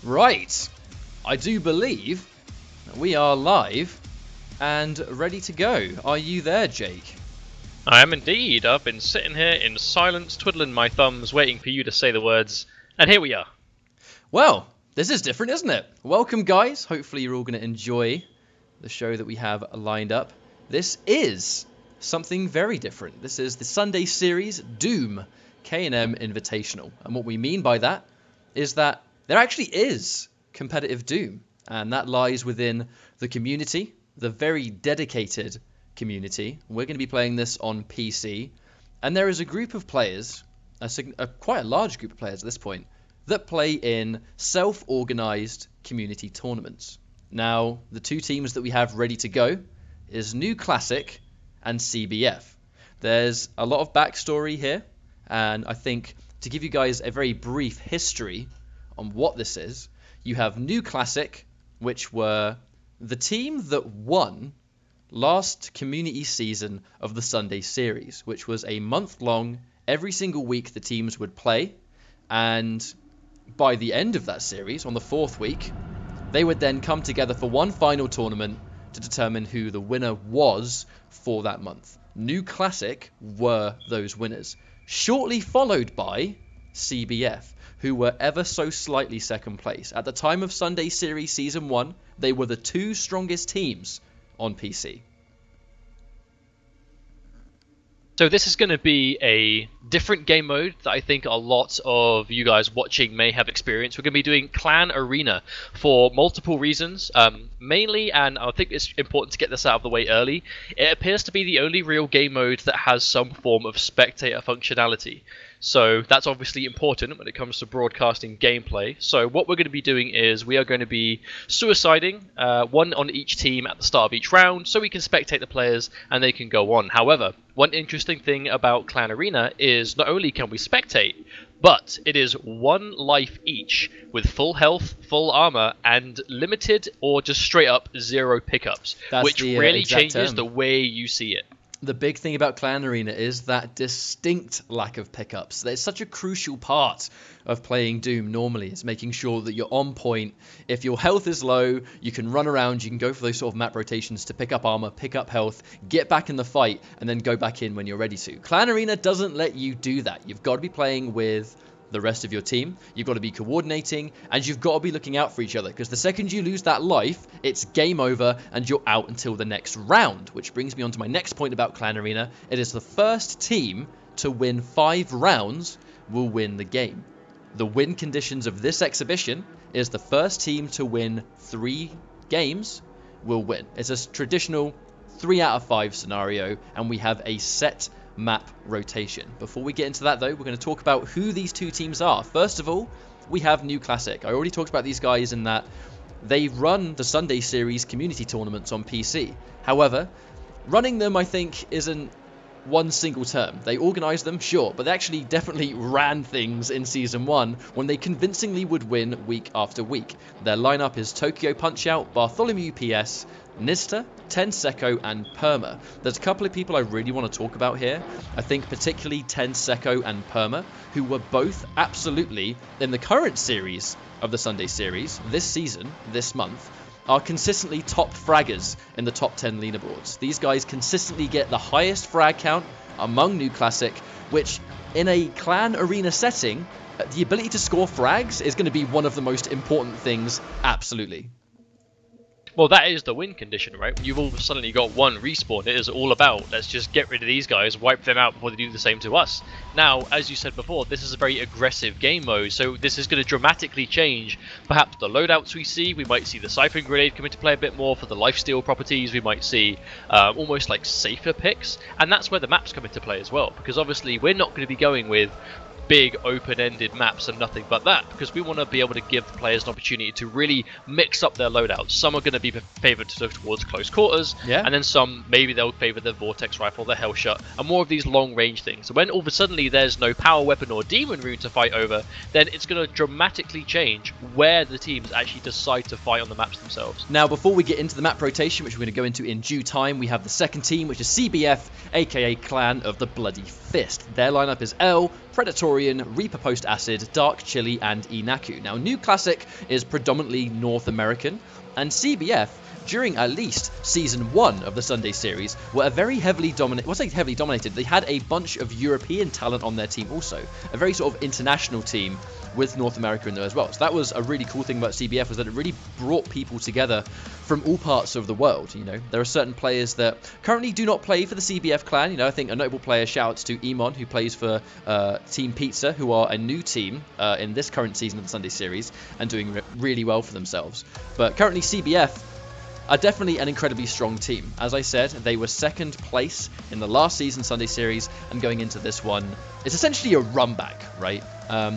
Right, I do believe we are live and ready to go. Are you there, Jake? I am indeed. I've been sitting here in silence, twiddling my thumbs, waiting for you to say the words, and here we are. Well, this is different, isn't it? Welcome, guys. Hopefully you're all going to enjoy the show that we have lined up. This is something very different. This is the Sunday series Doom K&M Invitational. And what we mean by that is that there actually is competitive Doom. And that lies within the community, the very dedicated community. We're going to be playing this on PC. And there is a group of players, quite a large group of players at this point, that play in self-organized community tournaments. Now, the two teams that we have ready to go is New Classic and CBF. There's a lot of backstory here, and I think to give you guys a very brief history on what this is, you have New Classic, which were the team that won last community season of the Sunday series, which was a month long. Every single week the teams would play, and by the end of that series, on the fourth week, they would then come together for one final tournament to determine who the winner was for that month. New Classic were those winners, shortly followed by CBF, who were ever so slightly second place. At the time of Sunday Series Season 1, they were the two strongest teams on PC. So this is going to be a different game mode that I think a lot of you guys watching may have experienced. We're going to be doing Clan Arena for multiple reasons. Mainly, and I think it's important to get this out of the way early, it appears to be the only real game mode that has some form of spectator functionality. So that's obviously important when it comes to broadcasting gameplay. So what we're going to be doing is we are going to be suiciding one on each team at the start of each round so we can spectate the players and they can go on. However, one interesting thing about Clan Arena is not only can we spectate, but it is one life each with full health, full armor, and limited or just straight up zero pickups, which really changes the way you see it. The big thing about Clan Arena is that distinct lack of pickups. It's such a crucial part of playing Doom normally. It's making sure that you're on point. If your health is low, you can run around, you can go for those sort of map rotations to pick up armor, pick up health, get back in the fight, and then go back in when you're ready to. Clan Arena doesn't let you do that. You've got to be playing with the rest of your team, you've got to be coordinating, and you've got to be looking out for each other, because the second you lose that life, it's game over and you're out until the next round. Which brings me on to my next point about Clan Arena. It is the first team to win 5 rounds will win the game. The win conditions of this exhibition is the first team to win 3 games will win. It's a traditional 3 out of 5 scenario, and we have a set map rotation. Before we get into that though, we're going to talk about who these two teams are. First of all, we have New Classic. I already talked about these guys in that they run the Sunday Series community tournaments on PC. However, running them I think isn't one single term. They organise them, sure, but they actually definitely ran things in Season 1 when they convincingly would win week after week. Their lineup is Tokyo Punch-Out, Bartholomew PS, Nista, Tenseko, and Perma. There's a couple of people I really want to talk about here. I think particularly Tenseko and Perma, who were both absolutely, in the current series of the Sunday series, this season, this month, are consistently top fraggers in the top 10 leaderboards. These guys consistently get the highest frag count among New Classic, which in a Clan Arena setting, the ability to score frags is going to be one of the most important things, absolutely. Well, that is the win condition, right? You've all suddenly got one respawn. It is all about, let's just get rid of these guys, wipe them out before they do the same to us. Now, as you said before, this is a very aggressive game mode, so this is going to dramatically change perhaps the loadouts we see. We might see the Siphon Grenade come into play a bit more for the lifesteal properties. We might see almost like safer picks, and that's where the maps come into play as well, because obviously we're not going to be going with big open-ended maps and nothing but that, because we want to be able to give the players an opportunity to really mix up their loadouts. Some are going to be favoured towards close quarters, and then some, maybe they'll favour their Vortex Rifle, their Hellshot, and more of these long-range things. So when all of a sudden there's no power weapon or demon rune to fight over, then it's going to dramatically change where the teams actually decide to fight on the maps themselves. Now, before we get into the map rotation, which we're going to go into in due time, we have the second team, which is CBF, aka Clan of the Bloody Fist. Their lineup is L, Predatorian, Reaper Post Acid, Dark Chili, and Inaku. Now, New Classic is predominantly North American, and CBF, during at least Season 1 of the Sunday Series, were a very heavily dominated. They had a bunch of European talent on their team also. A very sort of international team with North America in there as well. So that was a really cool thing about CBF, was that it really brought people together from all parts of the world. You know, there are certain players that currently do not play for the CBF clan. You know, I think a notable player, shouts to Emon, who plays for Team Pizza, who are a new team in this current season of the Sunday Series and doing really well for themselves. But currently CBF are definitely an incredibly strong team. As I said, they were second place in the last season Sunday Series, and going into this one, it's essentially a run back, right?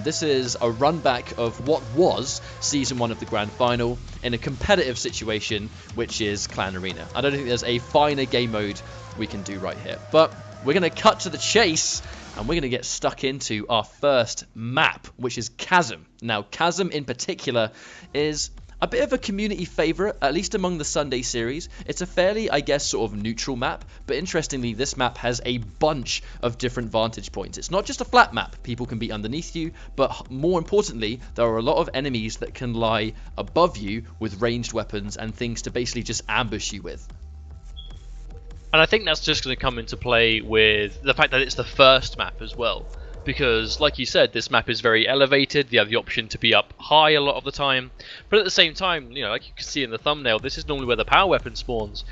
This is a run back of what was Season 1 of the Grand Final in a competitive situation, which is Clan Arena. I don't think there's a finer game mode we can do right here. But we're going to cut to the chase, and we're going to get stuck into our first map, which is Chasm. Now, Chasm in particular is a bit of a community favourite, at least among the Sunday Series. It's a fairly, I guess, sort of neutral map, but interestingly, this map has a bunch of different vantage points. It's not just a flat map. People can be underneath you, but more importantly, there are a lot of enemies that can lie above you with ranged weapons and things to basically just ambush you with. And I think that's just going to come into play with the fact that it's the first map as well. Because, like you said, this map is very elevated. You have the option to be up high a lot of the time. But at the same time, you know, like you can see in the thumbnail, this is normally where the power weapon spawns.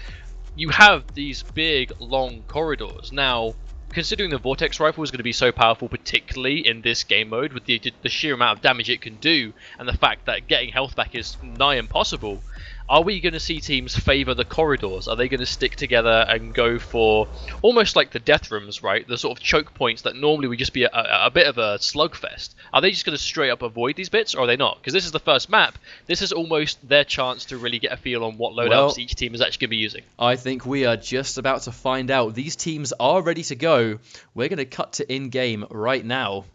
You have these big, long corridors. Now, considering the Vortex Rifle is going to be so powerful, particularly in this game mode, with the sheer amount of damage it can do, and the fact that getting health back is nigh impossible, are we going to see teams favour the corridors? Are they going to stick together and go for almost like the death rooms, right? The sort of choke points that normally would just be a bit of a slugfest. Are they just going to straight up avoid these bits, or are they not? Because this is the first map. This is almost their chance to really get a feel on what loadouts each team is actually going to be using. I think we are just about to find out. These teams are ready to go. We're going to cut to in-game right now,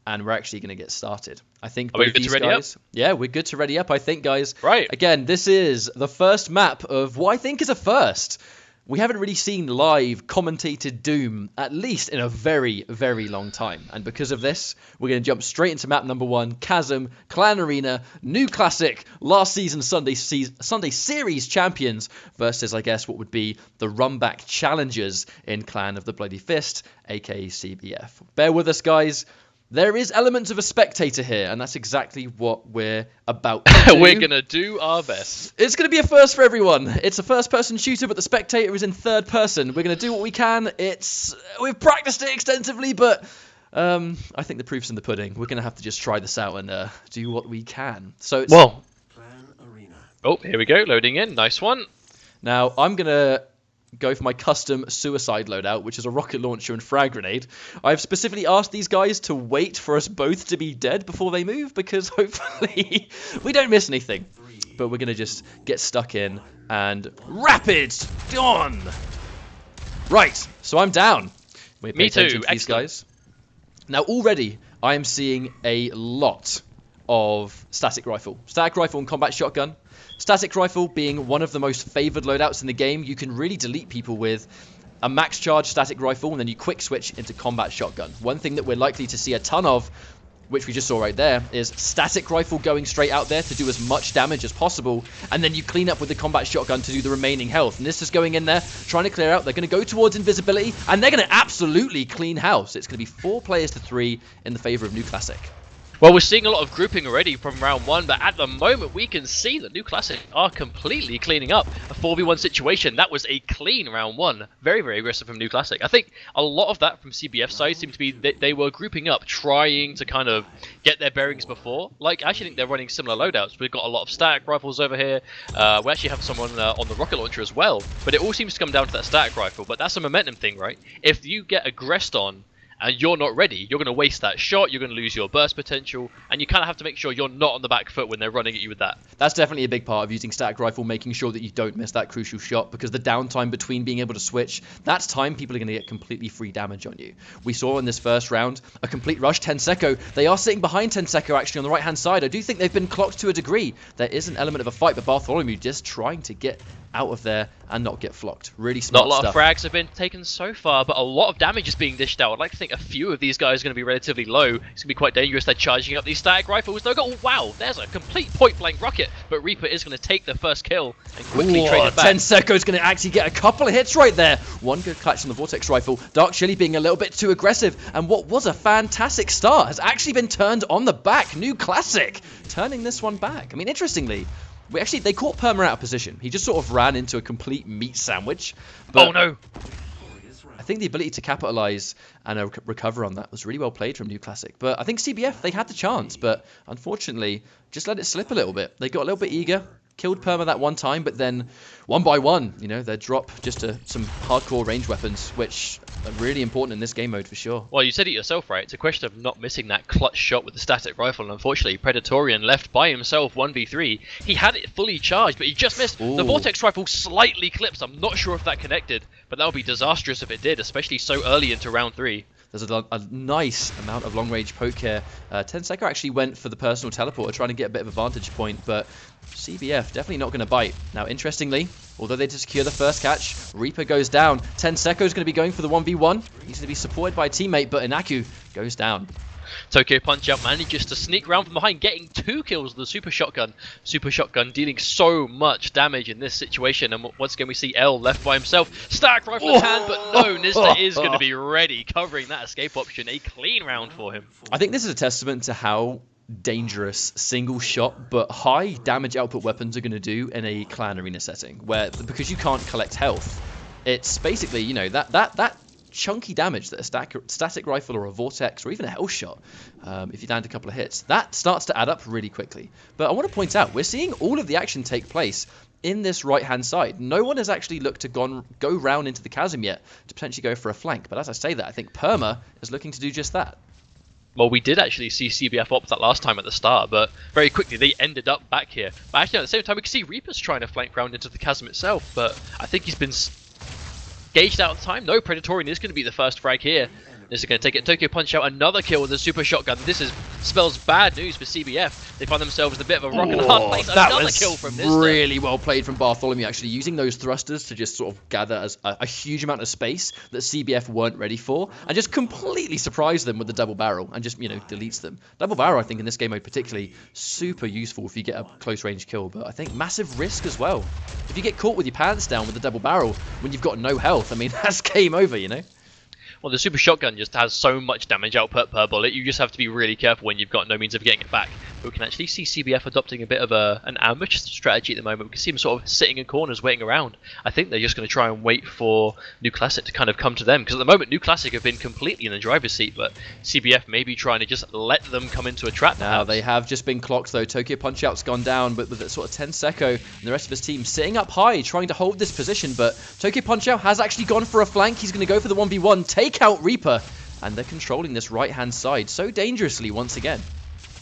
and we're actually going to get started. I think both these guys, yeah, we're good to ready up, I think, guys. Right. Again, this is the first map of what I think is a first. We haven't really seen live commentated Doom, at least in a very, very long time. And because of this, we're going to jump straight into map number 1, Chasm, Clan Arena, New Classic, last season Sunday Series champions versus, I guess, what would be the run-back challengers in Clan of the Bloody Fist, aka CBF. Bear with us, guys. There is elements of a spectator here, and that's exactly what we're about to do. We're going to do our best. It's going to be a first for everyone. It's a first-person shooter, but the spectator is in third person. We're going to do what we can. We've practiced it extensively, but I think the proof's in the pudding. We're going to have to just try this out and do what we can. So it's... Well, oh, here we go. Loading in. Nice one. Now, I'm going to go for my custom suicide loadout, which is a rocket launcher and frag grenade. I've specifically asked these guys to wait for us both to be dead before they move, because hopefully we don't miss anything. But we're going to just get stuck in and rapid on. Right, so I'm down. Me too. To these guys. Now already I am seeing a lot of static rifle and combat shotgun. Static rifle being one of the most favoured loadouts in the game. You can really delete people with a max charge static rifle, and then you quick switch into combat shotgun. One thing that we're likely to see a ton of, which we just saw right there, is static rifle going straight out there to do as much damage as possible, and then you clean up with the combat shotgun to do the remaining health. And this is going in there, trying to clear out. They're going to go towards invisibility, and they're going to absolutely clean house. It's going to be 4 players to 3 in the favour of New Classic. Well, we're seeing a lot of grouping already from round 1, but at the moment we can see that New Classic are completely cleaning up a 4v1 situation. That was a clean round 1. Very, very aggressive from New Classic. I think a lot of that from CBF side seems to be they were grouping up, trying to kind of get their bearings before. Like, I actually think they're running similar loadouts. We've got a lot of static rifles over here. We actually have someone on the rocket launcher as well. But it all seems to come down to that static rifle. But that's a momentum thing, right? If you get aggressed on, and you're not ready, you're going to waste that shot, you're going to lose your burst potential, and you kind of have to make sure you're not on the back foot when they're running at you with that. That's definitely a big part of using static rifle, making sure that you don't miss that crucial shot, because the downtime between being able to switch, that's time people are going to get completely free damage on you. We saw in this first round a complete rush. Tenseko, they are sitting behind Tenseko actually on the right hand side. I do think they've been clocked to a degree. There is an element of a fight, but Bartholomew just trying to get out of there and not get flocked. Really Not smart a lot stuff. of frags have been taken so far, but a lot of damage is being dished out. I'd like to think a few of these guys are going to be relatively low. It's going to be quite dangerous. They're charging up these static rifles. They've got, oh, wow, there's a complete point-blank rocket, but Reaper is going to take the first kill and quickly trade it back. Tenseco's going to actually get a couple of hits right there. One good clutch on the Vortex rifle. Dark Chili being a little bit too aggressive, and what was a fantastic start has actually been turned on the back. New Classic turning this one back. I mean, interestingly, they caught Perma out of position. He just sort of ran into a complete meat sandwich. But oh no! I think the ability to capitalize and recover on that was really well played from New Classic. But I think CBF, they had the chance, but unfortunately, just let it slip a little bit. They got a little bit eager, killed Perma that one time, but then one by one, they drop just to some hardcore range weapons, which are really important in this game mode for sure. Well, you said it yourself, right? It's a question of not missing that clutch shot with the static rifle, and unfortunately, Predatorian left by himself 1v3. He had it fully charged, but he just missed. Ooh. The Vortex rifle slightly clips. I'm not sure if that connected, but that would be disastrous if it did, especially so early into round 3. There's a nice amount of long-range poke here. Tenseco actually went for the personal teleporter, trying to get a bit of a vantage point, but CBF definitely not going to bite. Now, interestingly, although they secure the first catch, Reaper goes down. Tenseco's going to be going for the 1v1. He's going to be supported by a teammate, but Inaku goes down. Tokyo Punch-Out manages to sneak around from behind, getting 2 kills with the Super Shotgun. Super Shotgun dealing so much damage in this situation, and once again we see L left by himself. Stack rifle in hand, but no, Nista is going to be ready, covering that escape option. A clean round for him. I think this is a testament to how dangerous single shot but high damage output weapons are going to do in a clan arena setting, where because you can't collect health, it's basically that chunky damage that a static rifle or a vortex or even a health shot, if you land a couple of hits, that starts to add up really quickly. But I want to point out, we're seeing all of the action take place in this right hand side. No one has actually looked to go round into the chasm yet to potentially go for a flank, but as I say that, I think Perma is looking to do just that. Well, we did actually see CBF opt that last time at the start, but very quickly they ended up back here. But actually at the same time we can see Reaper's trying to flank round into the chasm itself, but I think he's been gauged out of time. No, Predatorian is going to be the first frag here. This is going to take it. Tokyo Punch-Out another kill with a Super Shotgun. This spells bad news for CBF. They find themselves in a bit of a rock and a hard place. Another kill from this. Really well played from Bartholomew, actually using those thrusters to just sort of gather as a huge amount of space that CBF weren't ready for, and just completely surprise them with the double barrel and just deletes them. Double barrel, I think in this game mode particularly super useful if you get a close range kill, but I think massive risk as well. If you get caught with your pants down with the double barrel when you've got no health, I mean that's game over, Well, the Super Shotgun just has so much damage output per bullet, you just have to be really careful when you've got no means of getting it back. But we can actually see CBF adopting a bit of an ambush strategy at the moment. We can see them sort of sitting in corners, waiting around. I think they're just going to try and wait for New Classic to kind of come to them, because at the moment New Classic have been completely in the driver's seat, but CBF may be trying to just let them come into a trap. Now they have just been clocked though. Tokyo Punch-Out's gone down, but with sort of Tenseco and the rest of his team sitting up high, trying to hold this position, but Tokyo Punch-Out has actually gone for a flank. He's going to go for the 1v1, take out Reaper, and they're controlling this right-hand side so dangerously once again.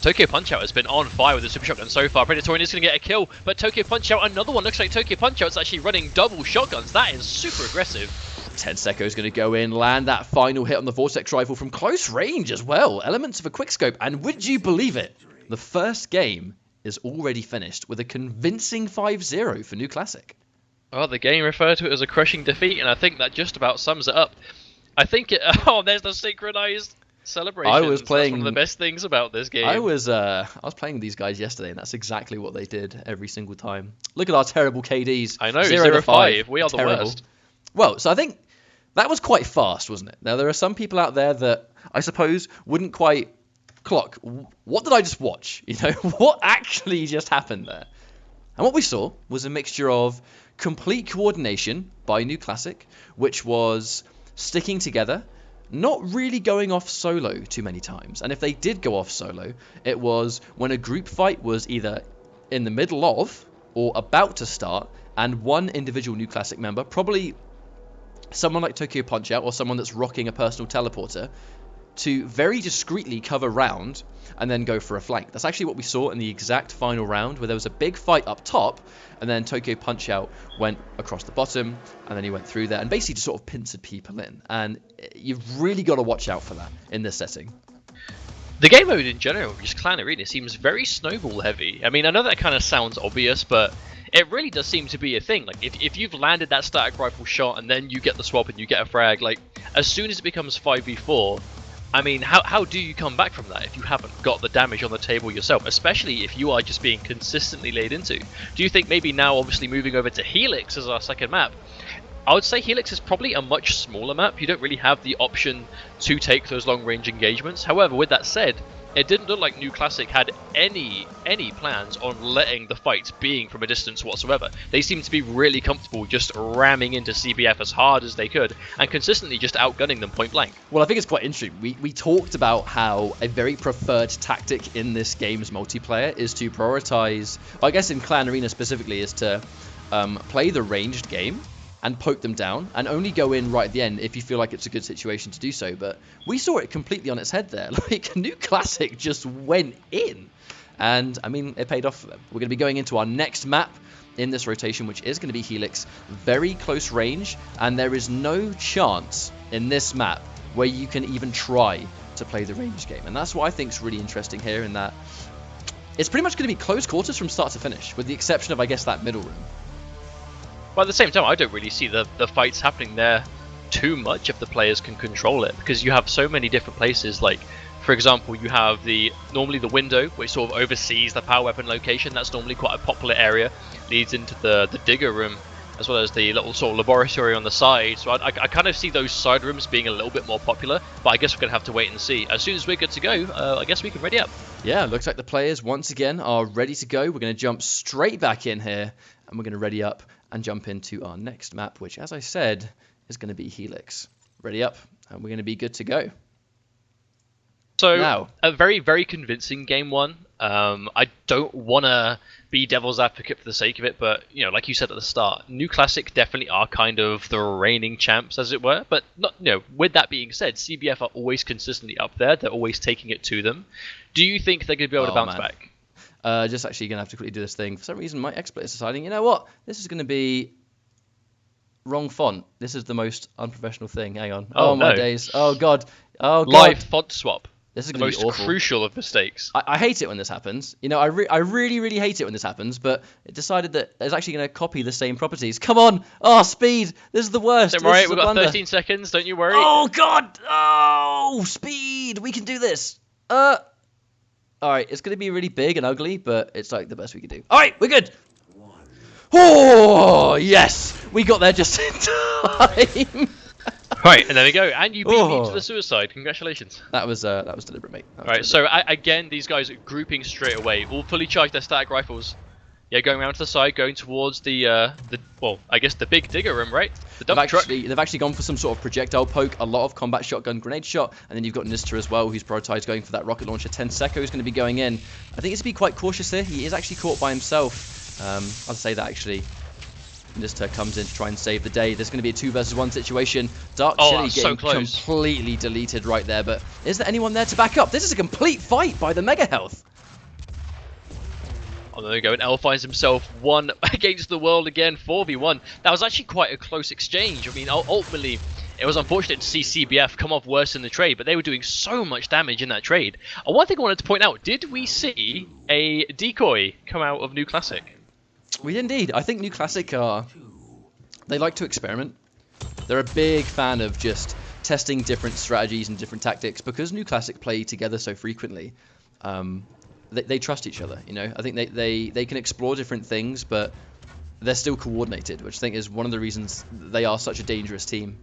Tokyo Punch-Out has been on fire with the Super Shotgun so far. Predatorian is going to get a kill, but Tokyo Punch-Out, another one. Looks like Tokyo Punch-Out's actually running double shotguns. That is super aggressive. Tenseco's going to go in, land that final hit on the Vortex rifle from close range as well. Elements of a quickscope, and would you believe it? The first game is already finished with a convincing 5-0 for New Classic. Oh, the game referred to it as a crushing defeat, and I think that just about sums it up. I think it... Oh, there's the synchronized celebration. That's one of the best things about this game. I was playing with these guys yesterday, and that's exactly what they did every single time. Look at our terrible KDs. I know, 0-5. We are the worst. Well, so I think that was quite fast, wasn't it? Now, there are some people out there that I suppose wouldn't quite clock. What did I just watch? What actually just happened there? And what we saw was a mixture of complete coordination by New Classic, which was sticking together, not really going off solo too many times. And if they did go off solo, it was when a group fight was either in the middle of or about to start, and one individual New Classic member, probably someone like Tokyo Punch-Out or someone that's rocking a personal teleporter, to very discreetly cover round and then go for a flank. That's actually what we saw in the exact final round, where there was a big fight up top, and then Tokyo Punch-Out went across the bottom, and then he went through there and basically just sort of pincered people in. And you've really got to watch out for that in this setting. The game mode in general, just Clan Arena, seems very snowball heavy. I mean, I know that kind of sounds obvious, but it really does seem to be a thing. Like, if you've landed that static rifle shot and then you get the swap and you get a frag, like, as soon as it becomes 5v4, I mean, how do you come back from that if you haven't got the damage on the table yourself, especially if you are just being consistently laid into? Do you think maybe now, obviously moving over to Helix as our second map, I would say Helix is probably a much smaller map. You don't really have the option to take those long-range engagements. However, with that said, it didn't look like New Classic had any plans on letting the fights being from a distance whatsoever. They seemed to be really comfortable just ramming into CBF as hard as they could and consistently just outgunning them point blank. Well, I think it's quite interesting. We talked about how a very preferred tactic in this game's multiplayer is to prioritize, I guess in Clan Arena specifically, is to play the ranged game and poke them down, and only go in right at the end if you feel like it's a good situation to do so. But we saw it completely on its head there. Like, New Classic just went in, and I mean, it paid off for them. We're going to be going into our next map in this rotation, which is going to be Helix. Very close range, and there is no chance in this map where you can even try to play the range game, and that's what I think is really interesting here, in that it's pretty much going to be close quarters from start to finish, with the exception of, I guess, that middle room. But at the same time, I don't really see the fights happening there too much if the players can control it, because you have so many different places. Like, for example, you have normally the window, which sort of oversees the power weapon location. That's normally quite a popular area, leads into the digger room, as well as the little sort of laboratory on the side. So I kind of see those side rooms being a little bit more popular, but I guess we're going to have to wait and see. As soon as we're good to go, I guess we can ready up. Yeah, looks like the players once again are ready to go. We're going to jump straight back in here, and we're going to ready up and jump into our next map, which, as I said, is going to be Helix. Ready up, and we're going to be good to go. So, now, a very, very convincing game one. I don't want to be devil's advocate for the sake of it, but, you know, like you said at the start, New Classic definitely are kind of the reigning champs, as it were. But, not, you know, with that being said, CBF are always consistently up there. They're always taking it to them. Do you think they're going to be able to bounce back? Just actually going to have to quickly do this thing. For some reason, my XSplit is deciding, you know what? This is going to be wrong font. This is the most unprofessional thing. Hang on. Oh, my days. Oh, God. Oh, God. Live font swap. This is the going to be most awful. Crucial of mistakes. I hate it when this happens. You know, I really, really hate it when this happens, but it decided that it's actually going to copy the same properties. Come on. Oh, speed. This is the worst. Don't worry, we've got 13 seconds. Don't you worry. Oh, God. Oh, speed. We can do this. Alright, it's going to be really big and ugly, but it's like the best we can do. Alright, we're good! Oh, yes! We got there just in time! Right, and there we go. And you beat me to the suicide. Congratulations. That was deliberate, mate. Right, so again, these guys are grouping straight away. All fully charged their static rifles. Yeah, going around to the side, going towards the well, I guess the big digger room, right? The dump truck. They've actually gone for some sort of projectile poke, a lot of combat shotgun grenade shot, and then you've got Nista as well, who's prioritized going for that rocket launcher. Tenseko is going to be going in. I think it's to be quite cautious here. He is actually caught by himself. I'll say that actually. Nista comes in to try and save the day. There's going to be a 2 versus 1 situation. Dark Chili getting completely deleted right there, but is there anyone there to back up? This is a complete fight by the Mega Health. Oh, there we go, and L finds himself one against the world again, 4v1. That was actually quite a close exchange. I mean, ultimately, it was unfortunate to see CBF come off worse in the trade, but they were doing so much damage in that trade. One thing I wanted to point out, did we see a decoy come out of New Classic? We did indeed. I think New Classic they like to experiment. They're a big fan of just testing different strategies and different tactics, because New Classic play together so frequently. They trust each other, you know. I think they can explore different things, but they're still coordinated, which I think is one of the reasons they are such a dangerous team.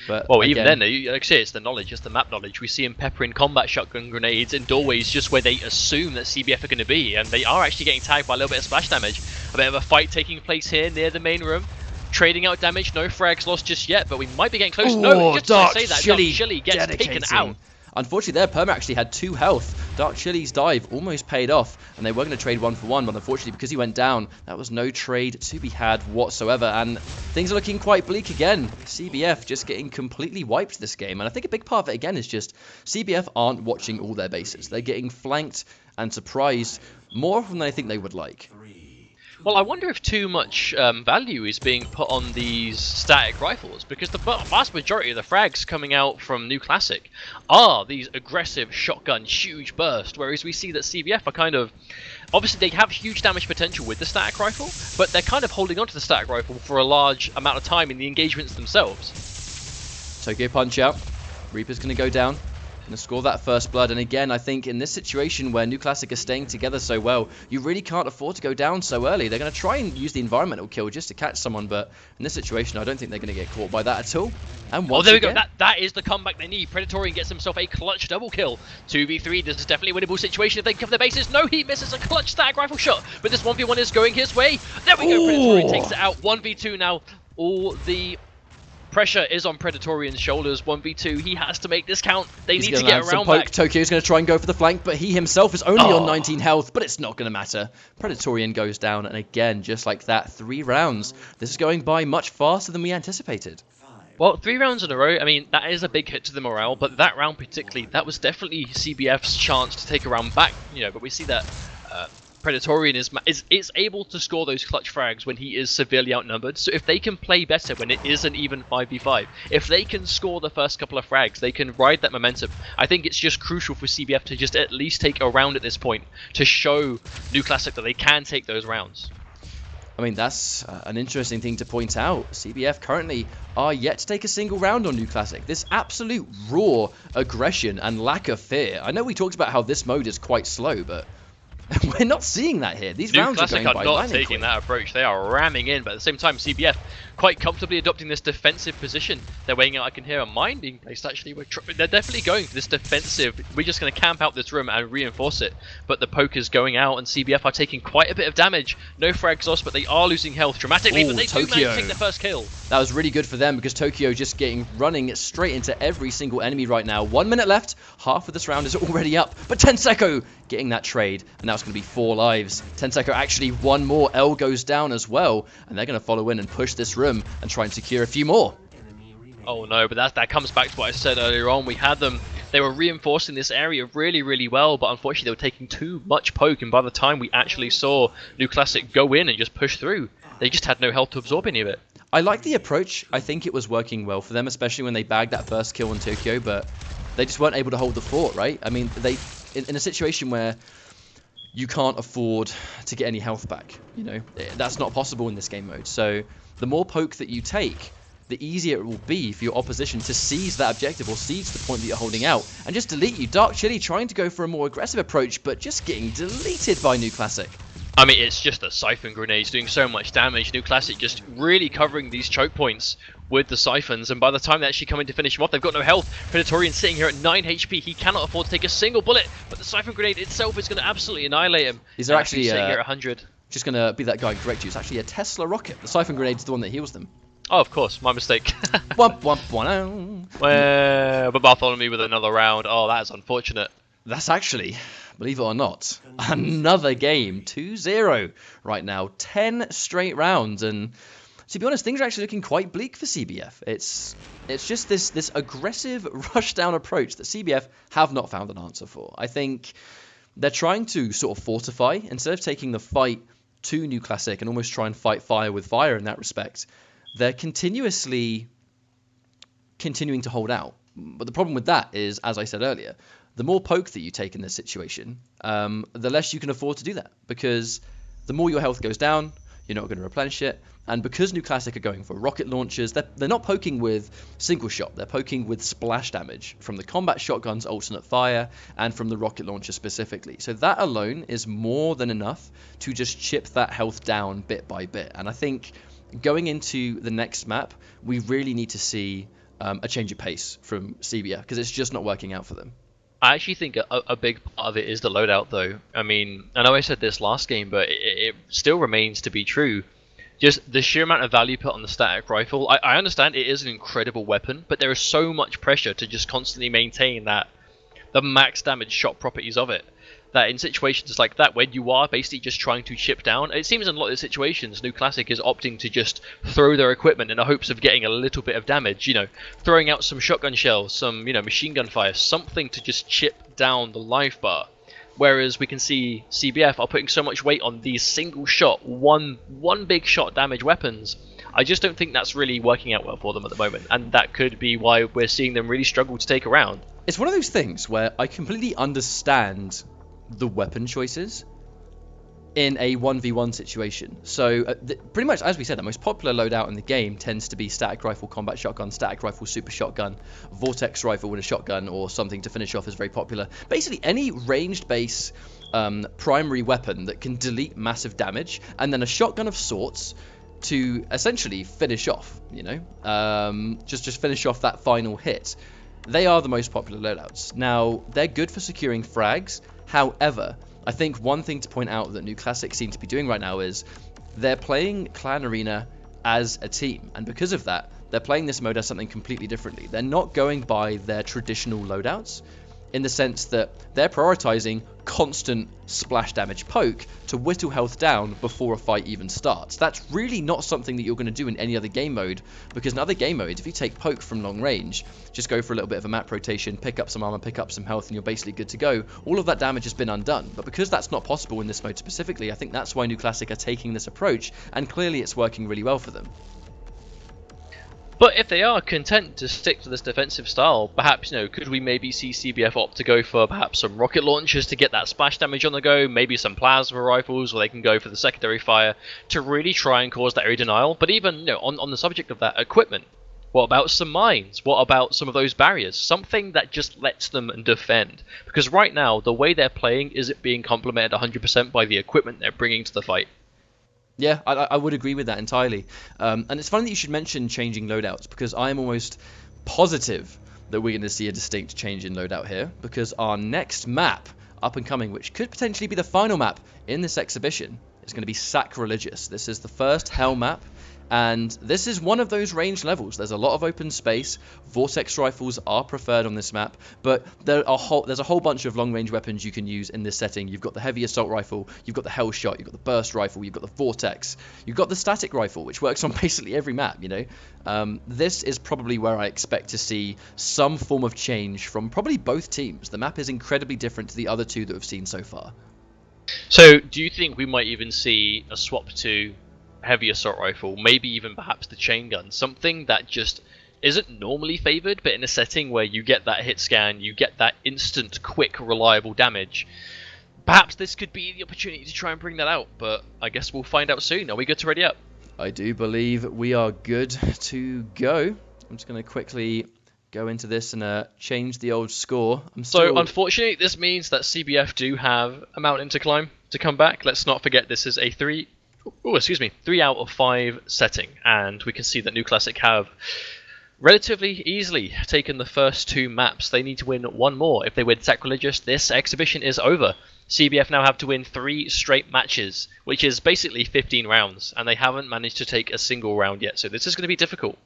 But well, even then, like I say, it's the knowledge, it's the map knowledge. We see them peppering combat shotgun grenades in doorways just where they assume that CBF are going to be, and they are actually getting tagged by a little bit of splash damage. A bit of a fight taking place here near the main room. Trading out damage, no frags lost just yet, but we might be getting close. Ooh, no, just Dark to say that, Chili Dark Chili gets taken out. Unfortunately, their perma actually had 2 health. Dark Chili's dive almost paid off, and they were going to trade 1 for 1, but unfortunately, because he went down, that was no trade to be had whatsoever, and things are looking quite bleak again. CBF just getting completely wiped this game, and I think a big part of it, again, is just CBF aren't watching all their bases. They're getting flanked and surprised more often than I think they would like. Well, I wonder if too much value is being put on these static rifles, because the vast majority of the frags coming out from New Classic are these aggressive shotgun huge burst, whereas we see that CBF are kind of... Obviously, they have huge damage potential with the static rifle, but they're kind of holding onto the static rifle for a large amount of time in the engagements themselves. Tokyo punch out. Reaper's going to go down. Going to score that first blood. And again, I think in this situation where New Classic are staying together so well, you really can't afford to go down so early. They're going to try and use the environmental kill just to catch someone, but in this situation, I don't think they're going to get caught by that at all. And oh, there we go. That is the comeback they need. Predatorian gets himself a clutch double kill. 2v3, this is definitely a winnable situation if they cover their bases. No, he misses a clutch static rifle shot, but this 1v1 is going his way. There we go, Predatorian takes it out. 1v2 now. All the pressure is on Predatorian's shoulders. 1v2, he has to make this count. They need to get around back. Tokyo's going to try and go for the flank, but he himself is only on 19 health, but it's not going to matter. Predatorian goes down, and again, just like that, 3 rounds. This is going by much faster than we anticipated. Well, 3 rounds in a row, I mean, that is a big hit to the morale, but that round particularly, that was definitely CBF's chance to take a round back, you know, but we see that Predatorian is able to score those clutch frags when he is severely outnumbered. So if they can play better when it is an even 5v5, if they can score the first couple of frags, they can ride that momentum. I think it's just crucial for CBF to just at least take a round at this point to show New Classic that they can take those rounds. I mean, that's an interesting thing to point out. CBF currently are yet to take a single round on New Classic. This absolute raw aggression and lack of fear. I know we talked about how this mode is quite slow, but we're not seeing that here. These rounds are going by lightning quick. New Classic are not taking that approach. They are ramming in, but at the same time, CBF quite comfortably adopting this defensive position. They're weighing out. I can hear a mine being placed, actually. They're definitely going for this defensive. We're just going to camp out this room and reinforce it. But the poke is going out, and CBF are taking quite a bit of damage. No frags lost, but they are losing health dramatically. But they do manage to take the first kill. That was really good for them, because Tokyo just running straight into every single enemy right now. 1 minute left. Half of this round is already up. But Tenseko getting that trade, and now it's going to be 4 lives. Tenseko actually 1 more. L goes down as well, and they're going to follow in and push this room and try and secure a few more. Oh no, but that comes back to what I said earlier on. We had them, they were reinforcing this area really, really well, but unfortunately they were taking too much poke, and by the time we actually saw New Classic go in and just push through, they just had no health to absorb any of it. I like the approach. I think it was working well for them, especially when they bagged that first kill on Tokyo, but they just weren't able to hold the fort, right? I mean, they in a situation where you can't afford to get any health back, you know, that's not possible in this game mode. So the more poke that you take, the easier it will be for your opposition to seize that objective or seize the point that you're holding out and just delete you. Dark Chili trying to go for a more aggressive approach, but just getting deleted by New Classic. I mean, it's just the Siphon Grenades doing so much damage. New Classic just really covering these choke points with the Siphons, and by the time they actually come in to finish him off, they've got no health. Predatorian sitting here at 9 HP. He cannot afford to take a single bullet, but the Siphon Grenade itself is going to absolutely annihilate him. These are actually sitting here at 100. Just going to be that guy and correct you. It's actually a Tesla rocket. The Siphon Grenade is the one that heals them. Oh, of course. My mistake. Womp, womp, womp. But Bartholomew with another round. Oh, that is unfortunate. That's actually, believe it or not, another game. 2-0 right now. 10 straight rounds. And to be honest, things are actually looking quite bleak for CBF. It's just this aggressive rush-down approach that CBF have not found an answer for. I think they're trying to sort of fortify, instead of taking the fight to New Classic and almost try and fight fire with fire in that respect. They're continuing to hold out. But the problem with that is, as I said earlier, the more poke that you take in this situation, the less you can afford to do that. Because the more your health goes down, you're not going to replenish it. And because New Classic are going for rocket launchers, they're not poking with single shot. They're poking with splash damage from the combat shotgun's alternate fire and from the rocket launcher specifically. So that alone is more than enough to just chip that health down bit by bit. And I think going into the next map, we really need to see a change of pace from CBF, because it's just not working out for them. I actually think a big part of it is the loadout, though. I mean, I know I said this last game, but it still remains to be true. Just the sheer amount of value put on the static rifle. I understand it is an incredible weapon, but there is so much pressure to just constantly maintain the max damage shot properties of it, that in situations like that, when you are basically just trying to chip down, it seems in a lot of situations, New Classic is opting to just throw their equipment in the hopes of getting a little bit of damage, you know, throwing out some shotgun shells, some, you know, machine gun fire, something to just chip down the life bar. Whereas we can see CBF are putting so much weight on these single shot, one big shot damage weapons. I just don't think that's really working out well for them at the moment, and that could be why we're seeing them really struggle to take a round. It's one of those things where I completely understand the weapon choices in a 1v1 situation. So pretty much, as we said, the most popular loadout in the game tends to be static rifle, combat shotgun, static rifle, super shotgun, vortex rifle with a shotgun, or something to finish off is very popular. Basically, any ranged base primary weapon that can delete massive damage, and then a shotgun of sorts to essentially finish off, just finish off that final hit. They are the most popular loadouts. Now, they're good for securing frags. However, I think one thing to point out that New Classic seem to be doing right now is they're playing Clan Arena as a team, and because of that, they're playing this mode as something completely differently. They're not going by their traditional loadouts, in the sense that they're prioritizing constant splash damage poke to whittle health down before a fight even starts. That's really not something that you're going to do in any other game mode, because in other game modes, if you take poke from long range, just go for a little bit of a map rotation, pick up some armor, pick up some health, and you're basically good to go. All of that damage has been undone. But because that's not possible in this mode specifically, I think that's why New Classic are taking this approach, and clearly it's working really well for them. But if they are content to stick to this defensive style, perhaps, could we maybe see CBF opt to go for perhaps some rocket launchers to get that splash damage on the go, maybe some plasma rifles, or they can go for the secondary fire to really try and cause that area denial. But even, on the subject of that equipment, what about some mines? What about some of those barriers? Something that just lets them defend. Because right now, the way they're playing isn't being complemented 100% by the equipment they're bringing to the fight. Yeah, I would agree with that entirely. And it's funny that you should mention changing loadouts, because I am almost positive that we're going to see a distinct change in loadout here, because our next map up and coming, which could potentially be the final map in this exhibition, is going to be Sacrilegious. This is the first Hell map, and this is one of those range levels. There's a lot of open space. Vortex rifles are preferred on this map, but there's a whole bunch of long-range weapons you can use in this setting. You've got the heavy assault rifle, you've got the hell shot, you've got the burst rifle, you've got the vortex, you've got the static rifle, which works on basically every map, This is probably where I expect to see some form of change from probably both teams. The map is incredibly different to the other two that we've seen so far. So, do you think we might even see a swap to heavy assault rifle, maybe even perhaps the chain gun, something that just isn't normally favored, but in a setting where you get that hit scan, you get that instant, quick, reliable damage? Perhaps this could be the opportunity to try and bring that out, but I guess we'll find out soon. Are we good to ready up? I do believe we are good to go. I'm just going to quickly go into this and change the old score. So unfortunately, this means that CBF do have a mountain to climb to come back. Let's not forget this is a 3 out of 5 setting, and we can see that New Classic have relatively easily taken the first 2 maps. They need to win one more. If they win Sacrilegious, this exhibition is over. CBF now have to win 3 straight matches, which is basically 15 rounds, and they haven't managed to take a single round yet, so this is going to be difficult.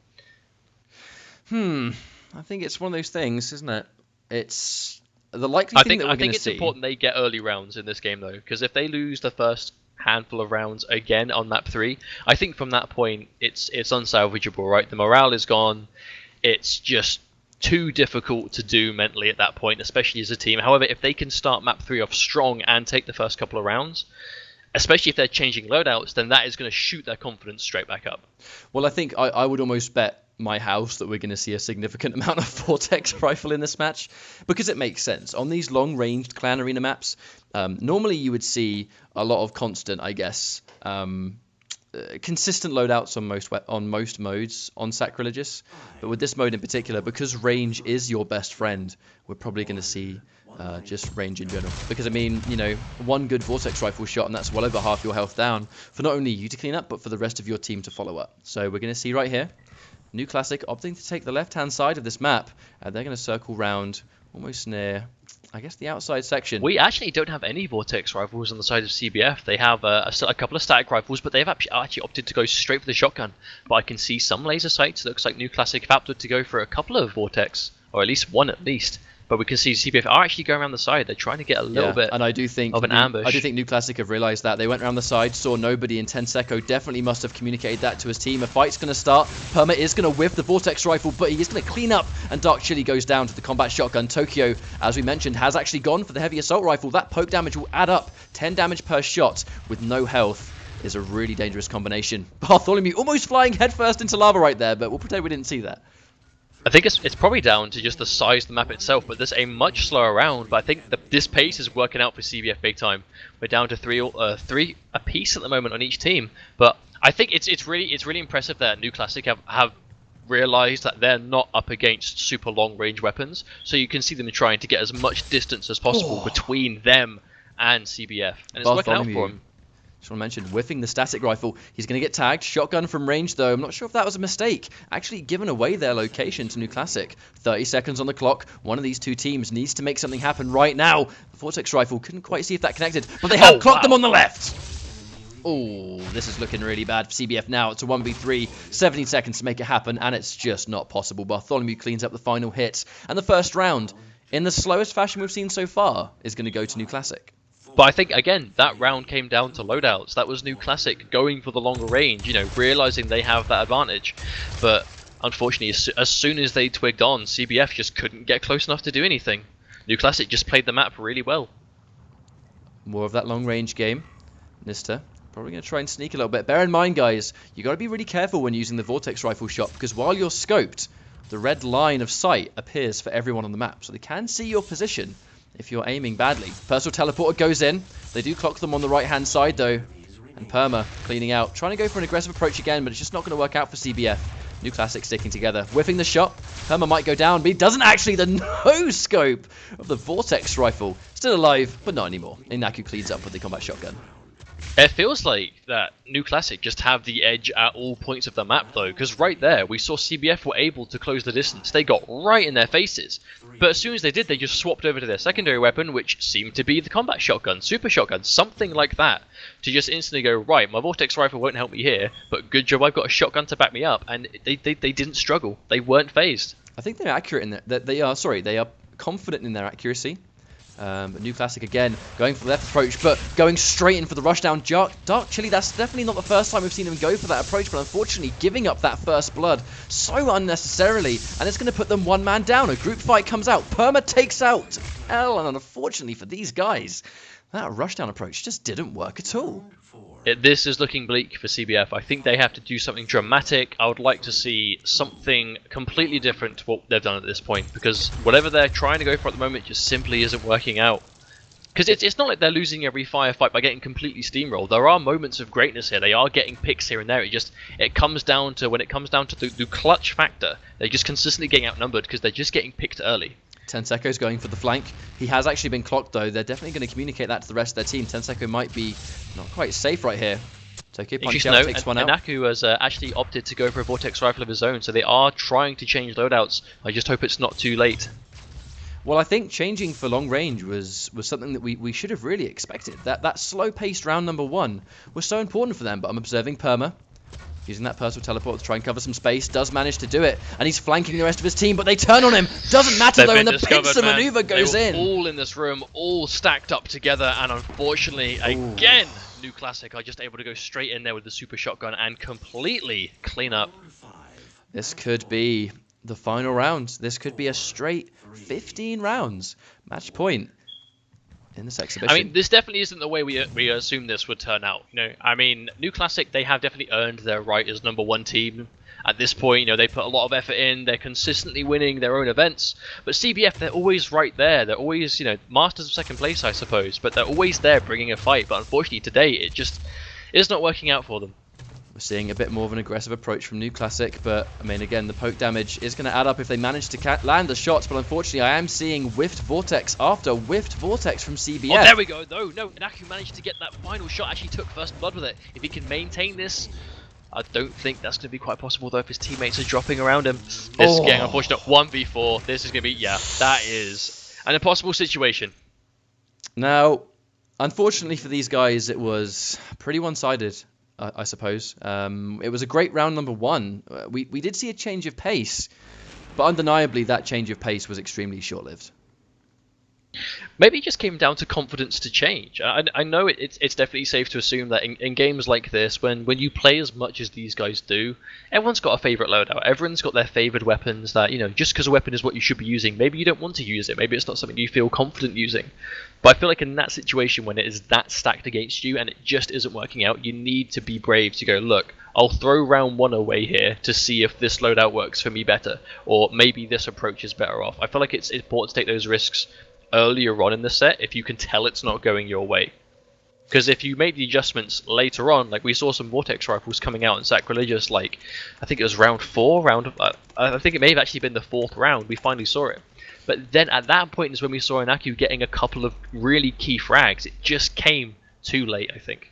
I think it's one of those things, isn't it? It's the likely thing that we're going to see. I think it's important they get early rounds in this game, though, because if they lose the first handful of rounds again on map 3, I think from that point it's unsalvageable, right? The morale is gone. It's just too difficult to do mentally at that point, especially as a team. However, if they can start map 3 off strong and take the first couple of rounds, especially if they're changing loadouts, then that is going to shoot their confidence straight back up. Well, I think I would almost bet my house that we're going to see a significant amount of vortex rifle in this match, because it makes sense. On these long-ranged Clan Arena maps, normally you would see a lot of constant, I guess, consistent loadouts on most modes on Sacrilegious, but with this mode in particular, because range is your best friend, we're probably going to see just range in general. Because, I mean, one good vortex rifle shot, and that's well over half your health down for not only you to clean up, but for the rest of your team to follow up. So we're going to see right here, New Classic opting to take the left-hand side of this map, and they're going to circle round almost near, I guess, the outside section. We actually don't have any vortex rifles on the side of CBF. They have a couple of static rifles, but they've actually opted to go straight for the shotgun. But I can see some laser sights. Looks like New Classic have opted to go for a couple of vortex, or at least one at least. but we can see CBF are actually going around the side. They're trying to get a little bit and I do think of an ambush. I do think New Classic have realised that. They went around the side, saw nobody, and Tenseco definitely must have communicated that to his team. A fight's going to start. Perma is going to whiff the Vortex Rifle, but he is going to clean up, and Dark Chili goes down to the combat shotgun. Tokyo, as we mentioned, has actually gone for the heavy assault rifle. That poke damage will add up. 10 damage per shot with no health is a really dangerous combination. Bartholomew almost flying headfirst into lava right there, but we'll pretend we didn't see that. I think it's probably down to just the size of the map itself, but there's a much slower round. But I think this pace is working out for CBF big time. We're down to three apiece at the moment on each team, but I think it's really impressive that New Classic have realised that they're not up against super long range weapons, so you can see them trying to get as much distance as possible between them and CBF, and it's working out for them. Just want to mention, whiffing the static rifle. He's going to get tagged. Shotgun from range, though. I'm not sure if that was a mistake. Actually given away their location to New Classic. 30 seconds on the clock. One of these two teams needs to make something happen right now. The Vortex rifle couldn't quite see if that connected, but they have clocked them on the left. Oh, this is looking really bad for CBF now. It's a 1v3, 17 seconds to make it happen, and it's just not possible. Bartholomew cleans up the final hit, and the first round, in the slowest fashion we've seen so far, is going to go to New Classic. But I think, again, that round came down to loadouts. That was New Classic going for the longer range, realising they have that advantage. But unfortunately, as soon as they twigged on, CBF just couldn't get close enough to do anything. New Classic just played the map really well. More of that long range game. Nista probably going to try and sneak a little bit. Bear in mind, guys, you got to be really careful when using the Vortex rifle shot, because while you're scoped, the red line of sight appears for everyone on the map. So they can see your position if you're aiming badly. Personal teleporter goes in. They do clock them on the right-hand side, though. And Perma cleaning out. Trying to go for an aggressive approach again, but it's just not going to work out for CBF. New Classic sticking together. Whiffing the shot. Perma might go down, but he doesn't actually. The no-scope of the Vortex rifle. Still alive, but not anymore. Inaku cleans up with the combat shotgun. It feels like that New Classic just have the edge at all points of the map, though, because right there we saw CBF were able to close the distance. They got right in their faces, but as soon as they did, they just swapped over to their secondary weapon, which seemed to be the combat shotgun, super shotgun, something like that, to just instantly go, right, my Vortex rifle won't help me here, but good job I've got a shotgun to back me up, and they didn't struggle. They weren't phased. I think they're accurate in that. They are confident in their accuracy. New Classic again going for the left approach, but going straight in for the rushdown. Dark Chili, that's definitely not the first time we've seen him go for that approach, but unfortunately giving up that first blood so unnecessarily, and it's going to put them one man down. A group fight comes out. Perma takes out L, and unfortunately for these guys, that rushdown approach just didn't work at all. This is looking bleak for CBF. I think they have to do something dramatic. I would like to see something completely different to what they've done at this point, because whatever they're trying to go for at the moment just simply isn't working out. Because it's not like they're losing every firefight by getting completely steamrolled. There are moments of greatness here. They are getting picks here and there. It comes down to, when it comes down to the clutch factor, they're just consistently getting outnumbered because they're just getting picked early. Tenseco's going for the flank. He has actually been clocked, though. They're definitely going to communicate that to the rest of their team. Tenseco might be not quite safe right here. Tokyo punch out, takes one out. Inaku has actually opted to go for a Vortex rifle of his own, so they are trying to change loadouts. I just hope it's not too late. Well, I think changing for long range was something that we should have really expected. That slow-paced round number one was so important for them, but I'm observing Perma using that personal teleport to try and cover some space. Does manage to do it, and he's flanking the rest of his team, but they turn on him. Doesn't matter, though, and the pincer maneuver goes in. All in this room, all stacked up together, and unfortunately, again, New Classic are just able to go straight in there with the super shotgun and completely clean up. This could be the final round. This could be a straight 15 rounds. Match point in this exhibition. I mean, this definitely isn't the way we assume this would turn out. I mean, New Classic, they have definitely earned their right as #1 team at this point. They put a lot of effort in. They're consistently winning their own events. But CBF, they're always right there. They're always, masters of second place, I suppose. But they're always there bringing a fight. But unfortunately, today, it just is not working out for them. We're seeing a bit more of an aggressive approach from New Classic, but I mean, again, the poke damage is going to add up if they manage to land the shots, but unfortunately I am seeing whiffed Vortex after whiffed Vortex from CBF. Oh, there we go. No, Inaku managed to get that final shot, actually took first blood with it. If he can maintain this, I don't think that's going to be quite possible, though, if his teammates are dropping around him. This is getting unfortunate. 1v4. This is going to be, that is an impossible situation. Now, unfortunately for these guys, it was pretty one-sided. I suppose. It was a great round number one. We did see a change of pace, but undeniably that change of pace was extremely short-lived. Maybe it just came down to confidence to change. I know it's definitely safe to assume that in games like this, when you play as much as these guys do, everyone's got a favourite loadout. Everyone's got their favoured weapons that, just because a weapon is what you should be using, maybe you don't want to use it. Maybe it's not something you feel confident using. But I feel like in that situation, when it is that stacked against you and it just isn't working out, you need to be brave to go, look, I'll throw round one away here to see if this loadout works for me better, or maybe this approach is better off. I feel like it's important to take those risks earlier on in the set if you can tell it's not going your way. Because if you make the adjustments later on, like we saw some Vortex rifles coming out in Sacrilegious, like I think it was round 4, I think it may have actually been the 4th round, we finally saw it. But then at that point is when we saw Inaku getting a couple of really key frags. It just came too late, I think.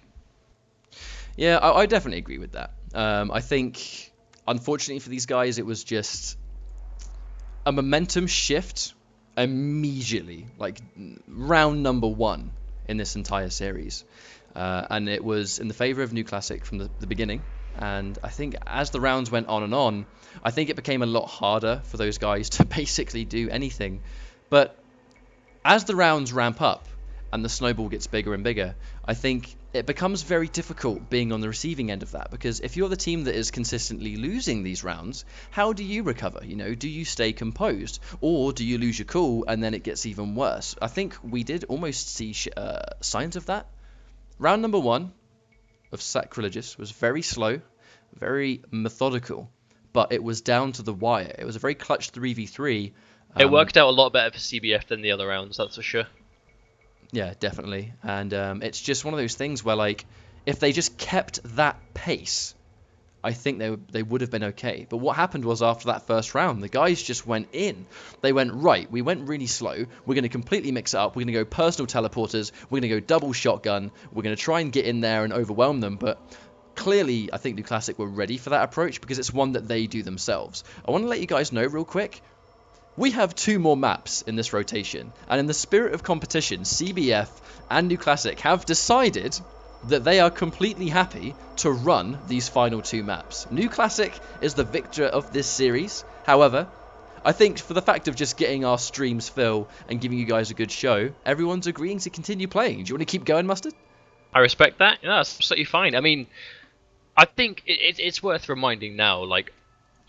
Yeah, I definitely agree with that. I think, unfortunately for these guys, it was just a momentum shift immediately, like round number 1 in this entire series. And it was in the favour of New Classic from the beginning. And I think as the rounds went on and on, I think it became a lot harder for those guys to basically do anything. But as the rounds ramp up and the snowball gets bigger and bigger, I think it becomes very difficult being on the receiving end of that, because if you're the team that is consistently losing these rounds, how do you recover? Do you stay composed, or do you lose your cool and then it gets even worse? I think we did almost see signs of that. Round number 1 of Sacrilegious was very slow, very methodical, but it was down to the wire. It was a very clutch 3v3. It worked out a lot better for CBF than the other rounds, that's for sure. Yeah, definitely. And it's just one of those things where, like, if they just kept that pace, I think they would have been okay. But what happened was, after that first round, the guys just went in. They went, right, we went really slow. We're going to completely mix it up. We're going to go personal teleporters. We're going to go double shotgun. We're going to try and get in there and overwhelm them. But clearly, I think New Classic were ready for that approach, because it's one that they do themselves. I want to let you guys know real quick, we have 2 more maps in this rotation, and in the spirit of competition, CBF and New Classic have decided that they are completely happy to run these final 2 maps. New Classic is the victor of this series. However, I think for the fact of just getting our streams fill and giving you guys a good show, everyone's agreeing to continue playing. Do you want to keep going, Mustard? I respect that. Yeah, that's absolutely fine. I mean, I think it's worth reminding now, like,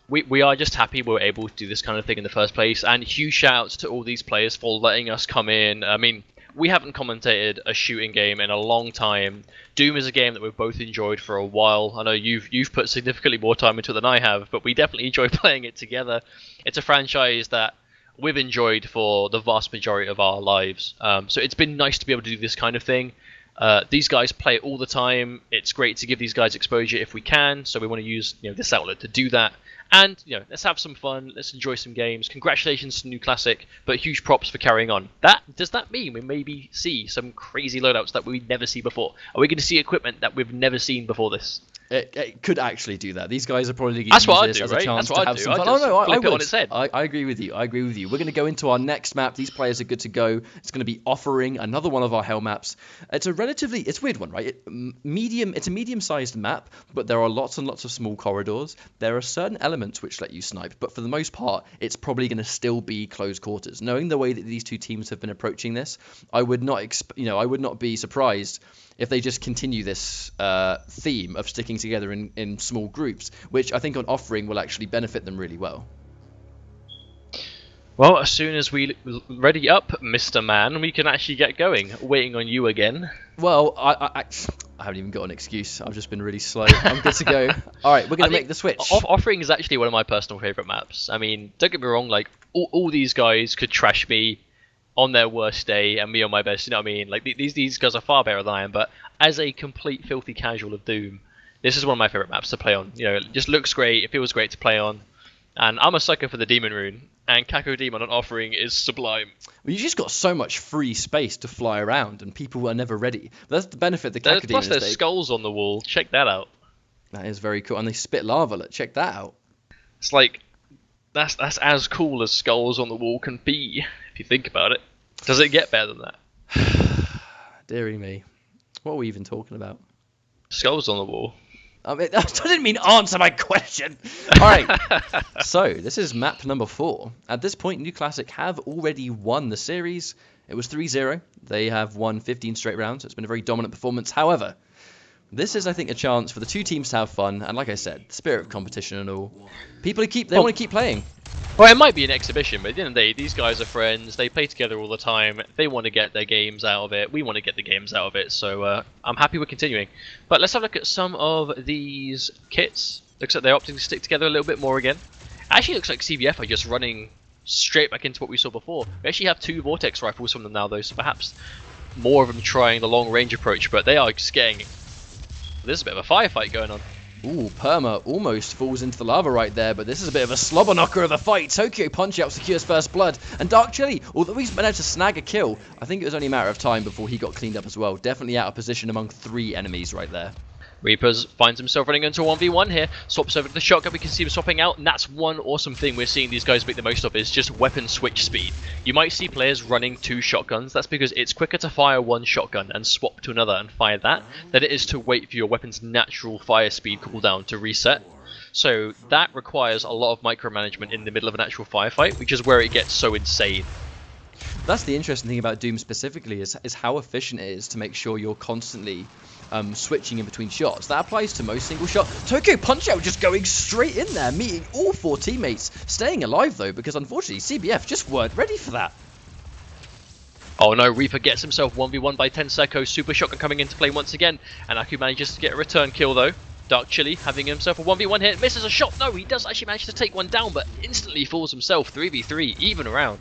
we are just happy we're able to do this kind of thing in the first place, and huge shout-outs to all these players for letting us come in. I mean, we haven't commentated a shooting game in a long time. Doom is a game that we've both enjoyed for a while. I know you've put significantly more time into it than I have, but we definitely enjoy playing it together. It's a franchise that we've enjoyed for the vast majority of our lives. So it's been nice to be able to do this kind of thing. These guys play it all the time. It's great to give these guys exposure if we can, so we want to use this outlet to do that. And let's have some fun. Let's enjoy some games. Congratulations to New Classic, but huge props for carrying on. Does that mean we maybe see some crazy loadouts that we never see before? Are we going to see equipment that we've never seen before this? It could actually do that. These guys are probably going to That's use what I this do, as right? a chance That's what to I have do. some I fun. just Oh, no, I flip it would. on its head. I agree with you. I agree with you. We're going to go into our next map. These players are good to go. It's going to be Offering, another one of our hell maps. It's a weird one, right? It's a medium-sized map, but there are lots and lots of small corridors. There are certain elements which let you snipe, but for the most part, it's probably going to still be close quarters. Knowing the way that these 2 teams have been approaching this, I would not be surprised if they just continue this theme of sticking together in small groups, which I think on Offering will actually benefit them really well. Well, as soon as we ready up, Mr. Man, we can actually get going. Waiting on you again. Well, I haven't even got an excuse. I've just been really slow. I'm good to go. All right, we're going to make the switch. Offering is actually one of my personal favourite maps. I mean, don't get me wrong, like, all these guys could trash me on their worst day and me on my best, you know what I mean? Like, these guys are far better than I am, but as a complete filthy casual of Doom, this is one of my favourite maps to play on. It just looks great, it feels great to play on, and I'm a sucker for the Demon Rune, and Kako Demon on Offering is sublime. Well, you just got so much free space to fly around, and people are never ready. But that's the benefit of the Kako Demon. Plus there's skulls on the wall, check that out. That is very cool, and they spit lava, check that out. It's like, that's as cool as skulls on the wall can be, if you think about it. Does it get better than that? Dearie me. What are we even talking about? Skulls on the wall. I mean, I didn't mean answer my question. All right. So this is map number 4. At this point, New Classic have already won the series. It was 3-0. They have won 15 straight rounds. It's been a very dominant performance. However, this is, I think, a chance for the two teams to have fun. And like I said, the spirit of competition and all. People want to keep playing. Well, it might be an exhibition, but at the end of the day, these guys are friends. They play together all the time. They want to get their games out of it. We want to get the games out of it. So I'm happy we're continuing. But let's have a look at some of these kits. Looks like they're opting to stick together a little bit more again. Actually, looks like CBF are just running straight back into what we saw before. We actually have 2 Vortex rifles from them now, though, so perhaps more of them trying the long range approach. But they are just getting... There's a bit of a firefight going on. Ooh, Perma almost falls into the lava right there, but this is a bit of a slobber knocker of a fight. Tokyo Punch-Out secures first blood, and Dark Chili, although he's managed to snag a kill, I think it was only a matter of time before he got cleaned up as well. Definitely out of position among 3 enemies right there. Reapers finds himself running into a 1v1 here, swaps over to the shotgun, we can see him swapping out, and that's one awesome thing we're seeing these guys make the most of, is just weapon switch speed. You might see players running 2 shotguns, that's because it's quicker to fire 1 shotgun and swap to another and fire that, than it is to wait for your weapon's natural fire speed cooldown to reset. So that requires a lot of micromanagement in the middle of an actual firefight, which is where it gets so insane. That's the interesting thing about Doom specifically, is how efficient it is to make sure you're constantly switching in between shots. That applies to most single shot. Tokyo Punch-Out just going straight in there, meeting all 4 teammates. Staying alive though, because unfortunately CBF just weren't ready for that. Oh no, Reaper gets himself 1v1 by Tenseko, Super Shotgun coming into play once again, and Aku manages to get a return kill though. Dark Chili having himself a 1v1 hit, misses a shot. No, he does actually manage to take one down, but instantly falls himself 3v3, even around.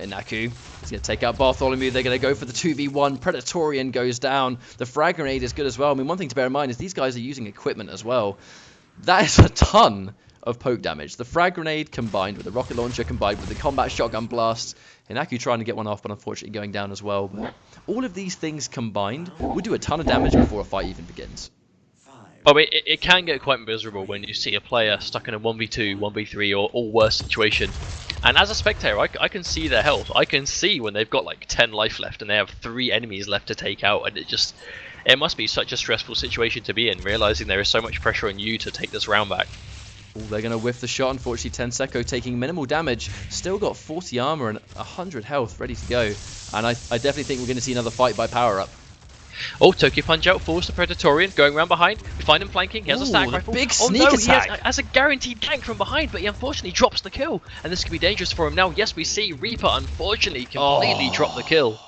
And Aku is going to take out Bartholomew. They're going to go for the 2v1. Predatorian goes down. The frag grenade is good as well. I mean, one thing to bear in mind is these guys are using equipment as well. That is a ton of poke damage. The frag grenade combined with the rocket launcher combined with the combat shotgun blast. And Aku trying to get one off, but unfortunately going down as well. But all of these things combined will do a ton of damage before a fight even begins. Oh, it can get quite miserable when you see a player stuck in a 1v2, 1v3 or worse situation. And as a spectator, I can see their health. I can see when they've got like 10 life left and they have 3 enemies left to take out, and it must be such a stressful situation to be in, realizing there is so much pressure on you to take this round back. Ooh, they're going to whiff the shot. Unfortunately, Tenseko taking minimal damage. Still got 40 armor and 100 health ready to go. And I definitely think we're going to see another fight by power-up. Oh, Tokyo Punch-Out falls to Predatorian, going around behind. We find him flanking, he has a stack rifle. Big sneak attack. He has a guaranteed gank from behind, but he unfortunately drops the kill. And this could be dangerous for him now. Yes, we see Reaper unfortunately completely drop the kill.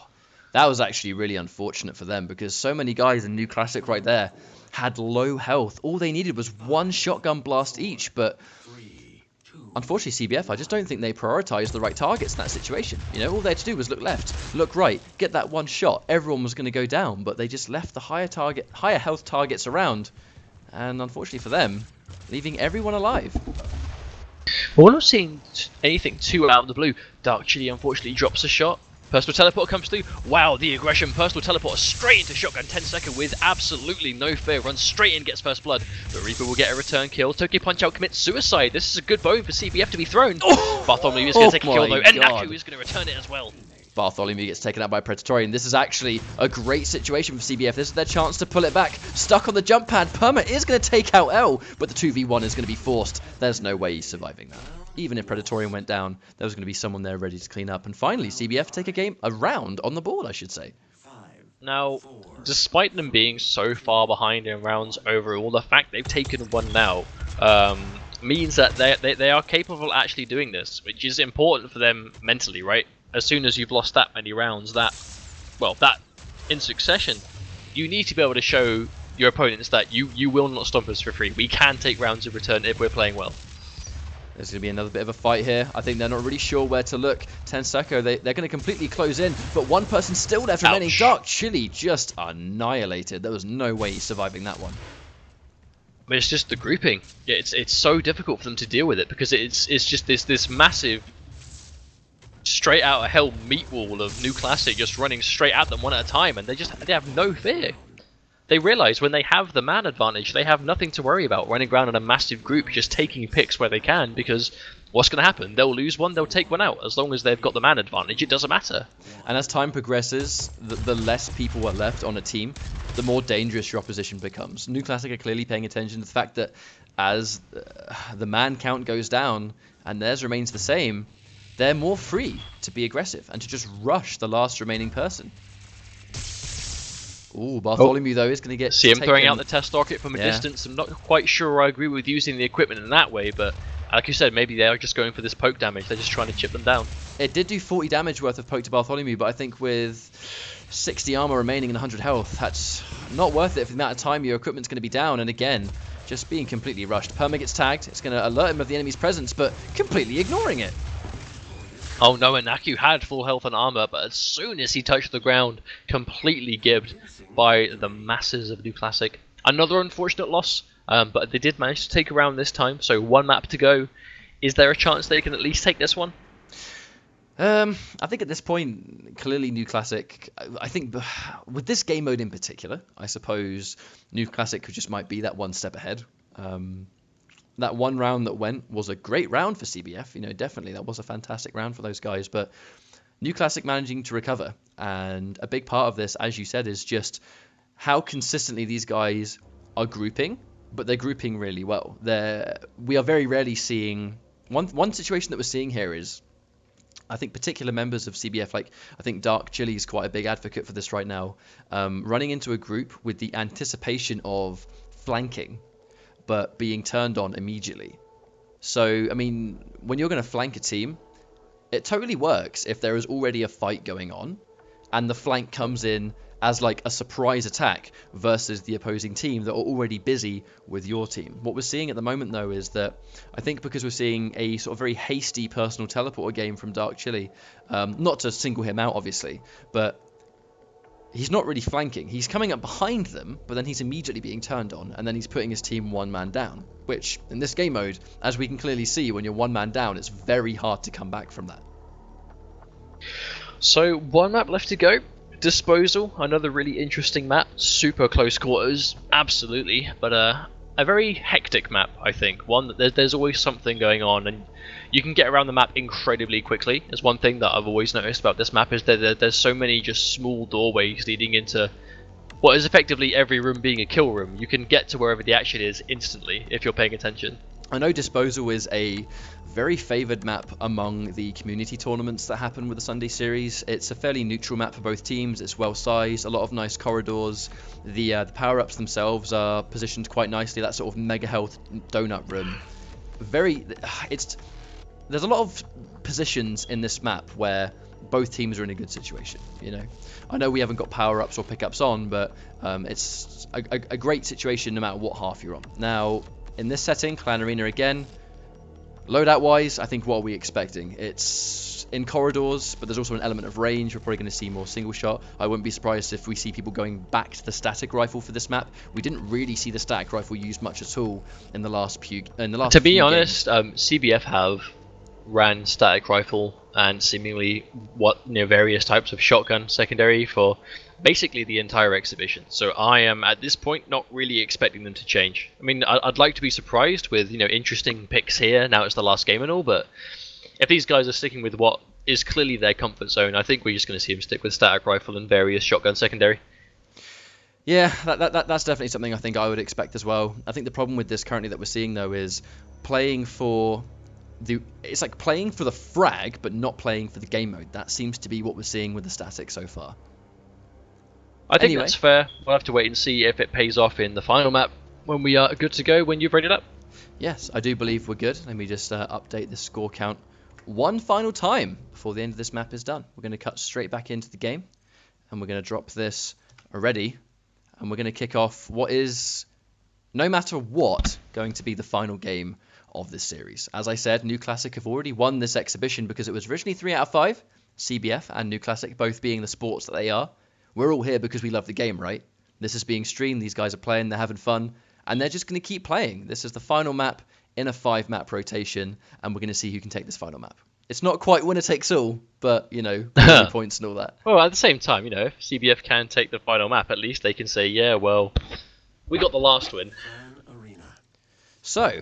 That was actually really unfortunate for them, because so many guys in New Classic right there had low health. All they needed was 1 shotgun blast each, but unfortunately CBF, I just don't think they prioritized the right targets in that situation. You know, all they had to do was look left, look right, get that 1 shot. Everyone was going to go down, but they just left the higher health targets around, and unfortunately for them, leaving everyone alive. Well, we're not seeing anything too out of the blue. Dark Chili unfortunately drops a shot. Personal teleport comes through. Wow, the aggression. Personal teleport straight into shotgun. 10-second with absolutely no fear. Runs straight in, gets first blood. But Reaper will get a return kill. Tokyo Punch-Out commits suicide. This is a good bone for CBF to be thrown. Bartholomew is going to take a kill though. And Naku is going to return it as well. Bartholomew gets taken out by Predatorian. This is actually a great situation for CBF. This is their chance to pull it back. Stuck on the jump pad. Perma is going to take out L, but the 2v1 is going to be forced. There's no way he's surviving that. Even if Predatorian went down, there was going to be someone there ready to clean up. And finally, CBF take a round on the board, I should say. Now, despite them being so far behind in rounds overall, the fact they've taken one now means that they are capable of actually doing this, which is important for them mentally, right? As soon as you've lost that many rounds, that in succession, you need to be able to show your opponents that you will not stomp us for free. We can take rounds in return if we're playing well. There's going to be another bit of a fight here. I think they're not really sure where to look. Tenseko, they're going to completely close in, but one person still left remaining. Dark Chili just annihilated. There was no way he's surviving that one. But it's just the grouping. It's so difficult for them to deal with it, because it's just this massive straight out of hell meat wall of New Classic just running straight at them one at a time, and they have no fear. They realise when they have the man advantage, they have nothing to worry about running around in a massive group just taking picks where they can, because what's going to happen? They'll lose one, they'll take one out. As long as they've got the man advantage, it doesn't matter. And as time progresses, the less people are left on a team, the more dangerous your opposition becomes. New Classic are clearly paying attention to the fact that as the man count goes down and theirs remains the same, they're more free to be aggressive and to just rush the last remaining person. Ooh, Bartholomew, though, is going to get See him taken. throwing out the test rocket from a distance. I'm not quite sure I agree with using the equipment in that way, but like you said, maybe they're just going for this poke damage. They're just trying to chip them down. It did do 40 damage worth of poke to Bartholomew, but I think with 60 armor remaining and 100 health, that's not worth it for the amount of time your equipment's going to be down. And again, just being completely rushed. Perma gets tagged. It's going to alert him of the enemy's presence, but completely ignoring it. Oh no, and Naku had full health and armor, but as soon as he touched the ground, completely gibbed by the masses of New Classic. Another unfortunate loss, but they did manage to take around this time, so one map to go. Is there a chance they can at least take this one? I think at this point, clearly New Classic, I think with this game mode in particular, I suppose New Classic just might be that one step ahead. That one round that went was a great round for CBF. You know, definitely that was a fantastic round for those guys. But New Classic managing to recover, and a big part of this, as you said, is just how consistently these guys are grouping, but they're grouping really well. We are very rarely seeing one situation that we're seeing here is, I think particular members of CBF, like I think Dark Chili is quite a big advocate for this right now, running into a group with the anticipation of flanking, but being turned on immediately. So, I mean, when you're going to flank a team, it totally works if there is already a fight going on, and the flank comes in as like a surprise attack versus the opposing team that are already busy with your team. What we're seeing at the moment, though, is that I think because we're seeing a sort of very hasty personal teleporter game from Dark Chili, not to single him out, obviously, but he's not really flanking. He's coming up behind them, but then he's immediately being turned on, and then he's putting his team one man down, which in this game mode, as we can clearly see, when you're one man down, it's very hard to come back from that. So, one map left to go. Disposal, another really interesting map. Super close quarters, absolutely, but a very hectic map, I think. One that there's always something going on, and you can get around the map incredibly quickly. There's one thing that I've always noticed about this map is that there's so many just small doorways leading into what is effectively every room being a kill room. You can get to wherever the action is instantly if you're paying attention. I know Disposal is a very favoured map among the community tournaments that happen with the Sunday series. It's a fairly neutral map for both teams. It's well sized, a lot of nice corridors. The power-ups themselves are positioned quite nicely. That sort of mega health donut room. There's a lot of positions in this map where both teams are in a good situation, you know. I know we haven't got power-ups or pickups on, but it's a great situation no matter what half you're on. Now, in this setting, Clan Arena again, loadout-wise, I think what are we expecting? It's in corridors, but there's also an element of range. We're probably going to see more single shot. I wouldn't be surprised if we see people going back to the static rifle for this map. We didn't really see the static rifle used much at all in the last few. To be honest, CBF have ran static rifle and seemingly various types of shotgun secondary for basically the entire exhibition. So I am at this point not really expecting them to change. I mean, I'd like to be surprised with interesting picks here. Now it's the last game and all, but if these guys are sticking with what is clearly their comfort zone, I think we're just going to see them stick with static rifle and various shotgun secondary. Yeah, that's definitely something I think I would expect as well. I think the problem with this currently that we're seeing though is it's like playing for the frag but not playing for the game mode. That seems to be what we're seeing with the static so far. I think that's fair. We'll have to wait and see if it pays off in the final map when we are good to go, when you've read it up. Yes, I do believe we're good. Let me just update the score count one final time before the end of this map is done. We're going to cut straight back into the game, and we're going to drop this already, and we're going to kick off what is, no matter what, going to be the final game of this series. As I said, New Classic have already won this exhibition because it was originally 3 out of 5, CBF and New Classic both being the sports that they are. We're all here because we love the game, right? This is being streamed, these guys are playing, they're having fun, and they're just going to keep playing. This is the final map in a 5-map rotation, and we're going to see who can take this final map. It's not quite winner takes all, but, points and all that. Well, at the same time, if CBF can take the final map, at least they can say, yeah, well, we got the last win. So,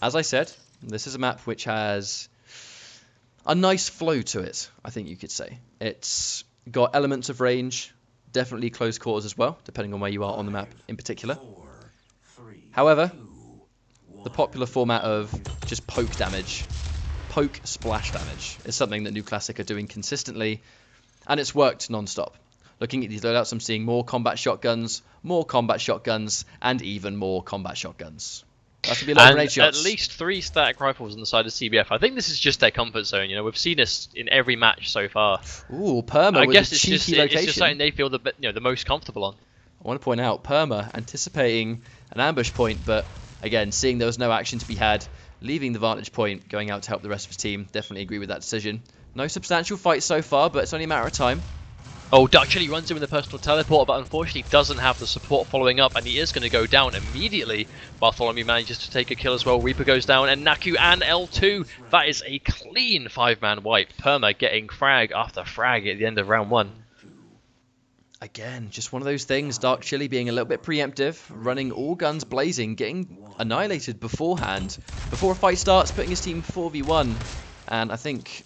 as I said, This is a map which has a nice flow to it, I think you could say. It's got elements of range, definitely close quarters as well, depending on where you are on the map in particular. However, the popular format of just poke damage, poke splash damage, is something that New Classic are doing consistently, and it's worked non-stop. Looking at these loadouts, I'm seeing more combat shotguns, and even more combat shotguns. That's to be a lot of grenade shots. At least 3 static rifles on the side of CBF. I think this is just their comfort zone. You know, we've seen this in every match so far. Ooh, Perma I with guess a it's cheeky just, location. it's just something they feel the most comfortable on. I want to point out, Perma anticipating an ambush point, but again, seeing there was no action to be had, leaving the vantage point, going out to help the rest of his team. Definitely agree with that decision. No substantial fight so far, but it's only a matter of time. Oh, Duck Chili runs in with a personal teleport, but unfortunately doesn't have the support following up, and he is going to go down immediately. Bartholomew manages to take a kill as well. Reaper goes down, and Naku and L2. That is a clean 5-man wipe. Perma getting frag after frag at the end of round 1. Again, just one of those things. Dark Chili being a little bit preemptive, running all guns blazing, getting annihilated beforehand. Before a fight starts, putting his team 4v1. And I think,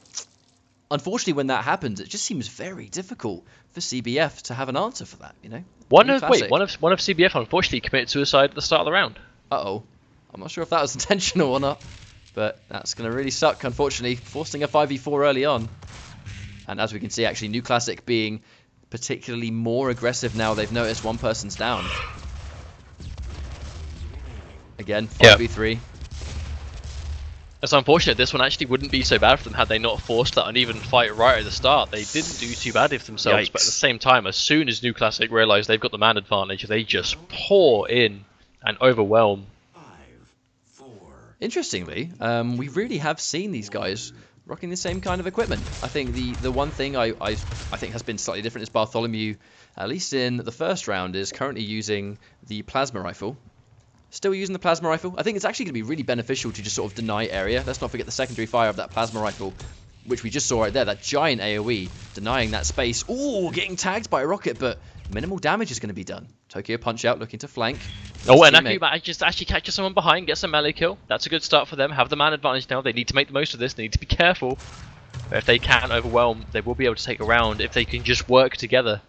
unfortunately, when that happens, it just seems very difficult for CBF to have an answer for that, you know? One of CBF unfortunately committed suicide at the start of the round. Uh-oh. I'm not sure if that was intentional or not, but that's going to really suck, unfortunately, forcing a 5v4 early on. And as we can see, actually, New Classic being particularly more aggressive now. They've noticed one person's down. Again, 5v3. It's unfortunate. This one actually wouldn't be so bad for them had they not forced that uneven fight right at the start. They didn't do too badly for themselves, but at the same time, as soon as New Classic realise they've got the man advantage, they just pour in and overwhelm. Interestingly, we really have seen these guys rocking the same kind of equipment. I think the one thing I think has been slightly different is Bartholomew, at least in the first round, is currently using the plasma rifle. Still using the plasma rifle. I think it's actually going to be really beneficial to just sort of deny area. Let's not forget the secondary fire of that plasma rifle, which we just saw right there. That giant AoE denying that space. Ooh, getting tagged by a rocket, but minimal damage is going to be done. Tokyo Punch Out looking to flank. Oh, and Naku just actually catches someone behind, gets a melee kill. That's a good start for them. Have the man advantage now. They need to make the most of this. They need to be careful. But if they can overwhelm, they will be able to take a round if they can just work together.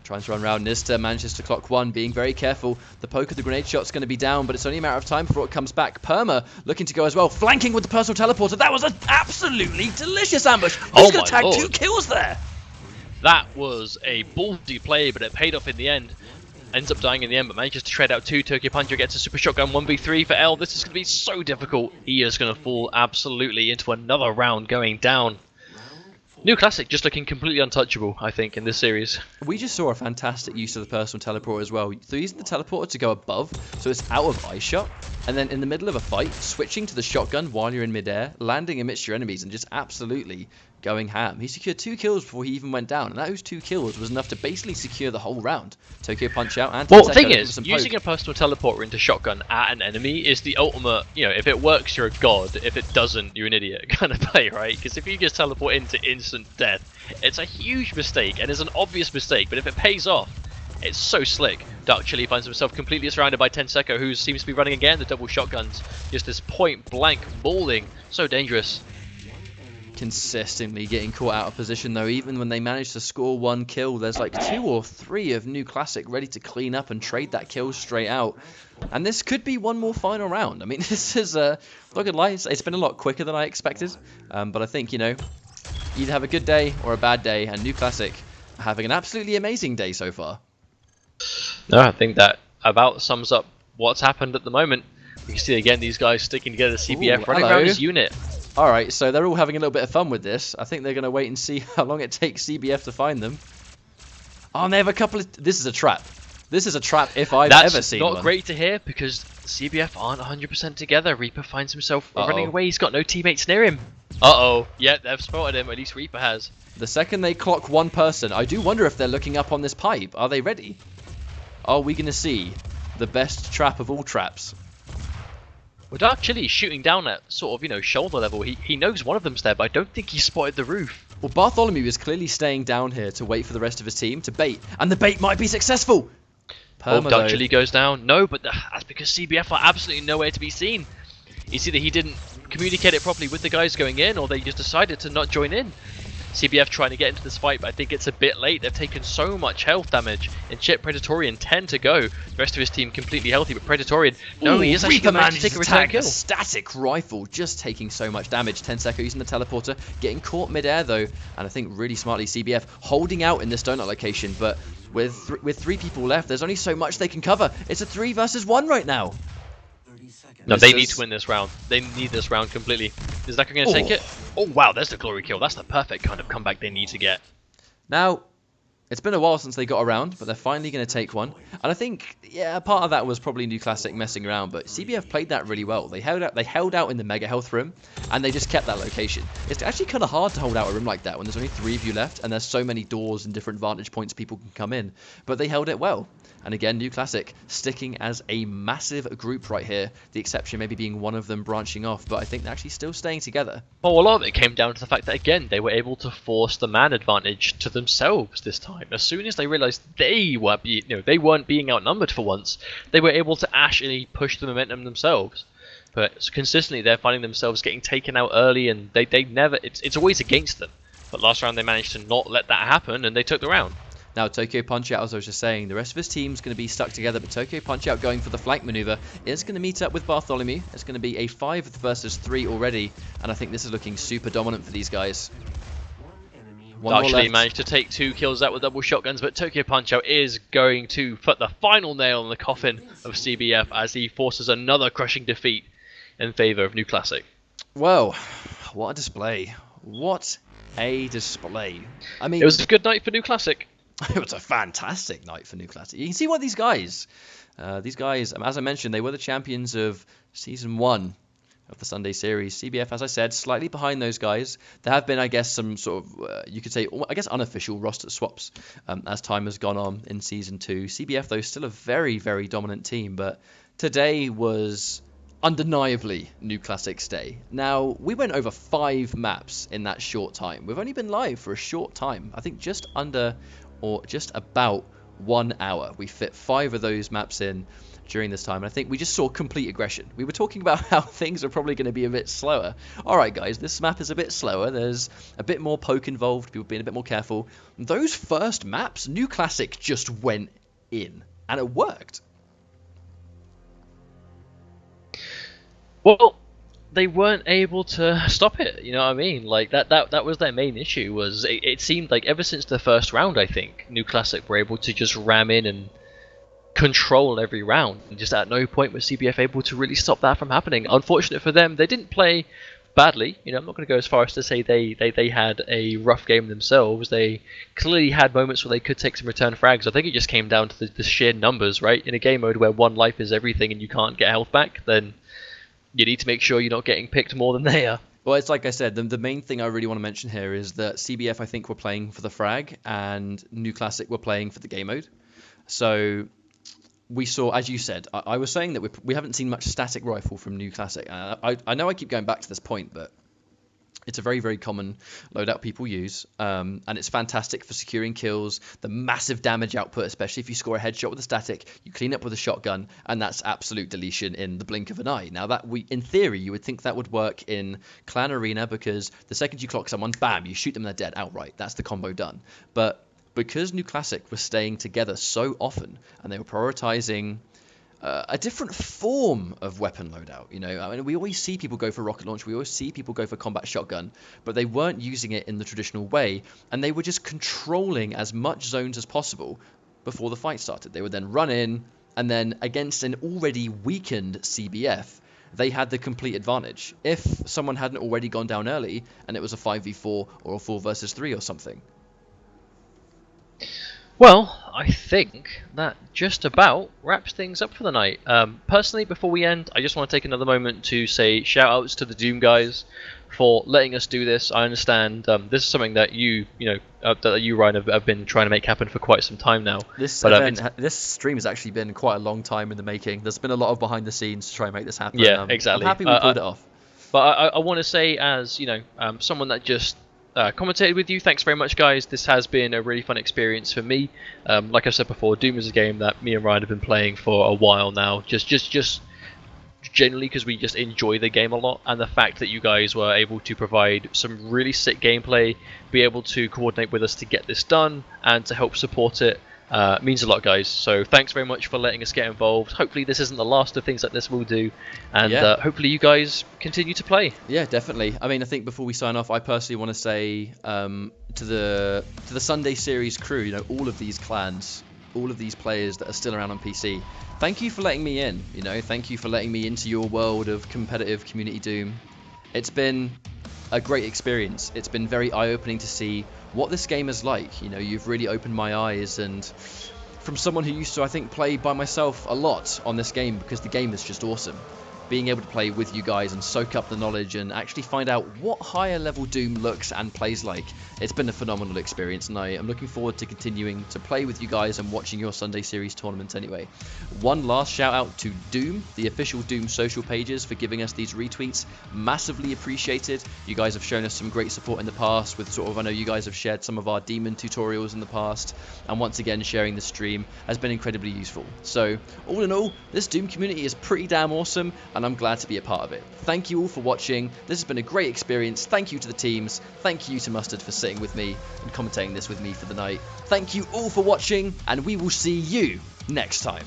Trying to run around. Nista manages to clock one, being very careful. The poke of the grenade shot's going to be down, but it's only a matter of time before it comes back. Perma looking to go as well, flanking with the personal teleporter. That was an absolutely delicious ambush. He's going to tag 2 kills there. That was a ballsy play, but it paid off in the end. Ends up dying in the end, but manages to shred out 2. Tokyo Puncher gets a super shotgun 1v3 for L. This is going to be so difficult. He is going to fall absolutely into another round going down. New Classic just looking completely untouchable, I think, in this series. We just saw a fantastic use of the personal teleporter as well. So using the teleporter to go above, so it's out of eye shot, and then in the middle of a fight, switching to the shotgun while you're in midair, landing amidst your enemies, and just absolutely going ham. He secured 2 kills before he even went down, and those 2 kills was enough to basically secure the whole round. Tokyo Punch Out and well, the thing is, using a personal teleporter into shotgun at an enemy is the ultimate, you know, if it works, you're a god. If it doesn't, you're an idiot kind of play, right? Because if you just teleport into instant death, it's a huge mistake, and it's an obvious mistake, but if it pays off, it's so slick. Dark Chili finds himself completely surrounded by Tenseko, who seems to be running again the double shotguns. Just this point-blank mauling. So dangerous. Consistently getting caught out of position though. Even when they manage to score 1 kill, there's like 2 or 3 of New Classic ready to clean up and trade that kill straight out. And this could be one more final round. I mean, this is not gonna lie, it's been a lot quicker than I expected. But I think, you know, either have a good day or a bad day, and New Classic are having an absolutely amazing day so far. No, I think that about sums up what's happened at the moment. You can see again these guys sticking together, CBF running around his unit. Alright, so they're all having a little bit of fun with this. I think they're going to wait and see how long it takes CBF to find them. Oh, and they have a couple of... This is a trap. This is a trap if I've ever seen one. That's not great to hear, because CBF aren't 100% together. Reaper finds himself running away. He's got no teammates near him. Uh-oh. Yeah, they've spotted him. At least Reaper has. The second they clock one person, I do wonder if they're looking up on this pipe. Are they ready? Are we going to see the best trap of all traps? Well, Dark Chili is shooting down at sort of, you know, shoulder level. He knows one of them's there, but I don't think he spotted the roof. Well, Bartholomew is clearly staying down here to wait for the rest of his team to bait, and the bait might be successful. Dark Chili goes down. No, but that's because CBF are absolutely nowhere to be seen. It's either he didn't communicate it properly with the guys going in, or they just decided to not join in. CBF trying to get into this fight, but I think it's a bit late. They've taken so much health damage. And Chip Predatorian 10 to go. The rest of his team completely healthy, but Predatorian, no, he is actually going to take a return kill. Static rifle just taking so much damage. 10 using the teleporter, getting caught midair though, and I think really smartly CBF holding out in this donut location, but with 3 people left, there's only so much they can cover. It's a 3 versus 1 right now. No, they need to win this round. They need this round completely. Is Zaka going to take it? Oh, wow, there's the glory kill. That's the perfect kind of comeback they need to get. Now, it's been a while since they got around, but they're finally going to take one. And I think, yeah, part of that was probably New Classic messing around, but CBF played that really well. They held out in the mega health room, and they just kept that location. It's actually kind of hard to hold out a room like that when there's only 3 of you left, and there's so many doors and different vantage points people can come in. But they held it well. And again, New Classic sticking as a massive group right here. The exception maybe being one of them branching off, but I think they're actually still staying together. Well, a lot of it came down to the fact that, again, they were able to force the man advantage to themselves this time. As soon as they realized they weren't being outnumbered for once, they were able to actually push the momentum themselves. But consistently, they're finding themselves getting taken out early, and they never. It's always against them. But last round, they managed to not let that happen, and they took the round. Now, Tokyo Punch-Out, as I was just saying, the rest of his team's going to be stuck together, but Tokyo Punch-Out going for the flank maneuver is going to meet up with Bartholomew. It's going to be a 5 versus 3 already, and I think this is looking super dominant for these guys. Actually managed to take 2 kills out with double shotguns, but Tokyo Punch-Out is going to put the final nail in the coffin of CBF as he forces another crushing defeat in favour of New Classic. Well, what a display. What a display. I mean, it was a good night for New Classic. It was a fantastic night for New Classic. You can see why these guys, as I mentioned, they were the champions of Season 1 of the Sunday Series. CBF, as I said, slightly behind those guys. There have been, I guess, some sort of, you could say, I guess, unofficial roster swaps as time has gone on in Season 2. CBF, though, still a very, very dominant team, but today was undeniably New Classic's day. Now, we went over 5 maps in that short time. We've only been live for a short time. I think just under, or just about 1 hour. We fit 5 of those maps in during this time, and I think we just saw complete aggression. We were talking about how things are probably going to be a bit slower. Alright guys, this map is a bit slower, there's a bit more poke involved, people being a bit more careful. Those first maps, New Classic just went in, and it worked. Well, they weren't able to stop it, you know what I mean? Like, that was their main issue, was it seemed like ever since the first round, I think, New Classic were able to just ram in and control every round, and just at no point was CBF able to really stop that from happening. Unfortunate for them, they didn't play badly, you know, I'm not going to go as far as to say they had a rough game themselves. They clearly had moments where they could take some return frags. I think it just came down to the sheer numbers, right? In a game mode where 1 life is everything and you can't get health back, then you need to make sure you're not getting picked more than they are. Well, it's like I said, the main thing I really want to mention here is that CBF, I think, were playing for the frag, and New Classic were playing for the game mode. So we saw, as you said, I was saying that we haven't seen much static rifle from New Classic. I know I keep going back to this point, but it's a very, very common loadout people use, and it's fantastic for securing kills, the massive damage output, especially if you score a headshot with a static, you clean up with a shotgun, and that's absolute deletion in the blink of an eye. Now, in theory, you would think that would work in Clan Arena, because the second you clock someone, bam, you shoot them, they're dead outright. That's the combo done. But because New Classic was staying together so often, and they were prioritizing a different form of weapon loadout, you know. I mean, we always see people go for rocket launch, we always see people go for combat shotgun, but they weren't using it in the traditional way, and they were just controlling as much zones as possible before the fight started. They would then run in, and then against an already weakened CBF, they had the complete advantage. If someone hadn't already gone down early, and it was a 5v4 or a 4 versus 3 or something. Well, I think that just about wraps things up for the night. Personally, before we end, I just want to take another moment to say shout-outs to the Doom guys for letting us do this. I understand this is something that you Ryan, have been trying to make happen for quite some time now. This stream has actually been quite a long time in the making. There's been a lot of behind the scenes to try and make this happen. Yeah, exactly. I'm happy we pulled it off. But I want to say, as you know, someone that just commentated with you, thanks very much, guys. This has been a really fun experience for me. Like I said before, Doom is a game that me and Ryan have been playing for a while now. Just generally because we just enjoy the game a lot, and the fact that you guys were able to provide some really sick gameplay, be able to coordinate with us to get this done, and to help support it means a lot, guys. So thanks very much for letting us get involved. Hopefully this isn't the last of things like this we'll do, and Yeah. hopefully you guys continue to play. Yeah, definitely. I mean, I think before we sign off, I personally want to say to the Sunday Series crew, you know, all of these clans, all of these players that are still around on PC, thank you for letting me in. You know, thank you for letting me into your world of competitive community Doom. It's been a great experience. It's been very eye-opening to see what this game is like. You know, you've really opened my eyes, and from someone who used to, I think, play by myself a lot on this game because the game is just awesome. Being able to play with you guys and soak up the knowledge and actually find out what higher level Doom looks and plays like, it's been a phenomenal experience, and I am looking forward to continuing to play with you guys and watching your Sunday Series tournament anyway. One last shout out to Doom, the official Doom social pages, for giving us these retweets. Massively appreciated. You guys have shown us some great support in the past with sort of, I know you guys have shared some of our demon tutorials in the past, and once again sharing the stream has been incredibly useful. So all in all, this Doom community is pretty damn awesome, and I'm glad to be a part of it. Thank you all for watching. This has been a great experience. Thank you to the teams. Thank you to Mustard for sitting with me and commentating this with me for the night. Thank you all for watching, and we will see you next time.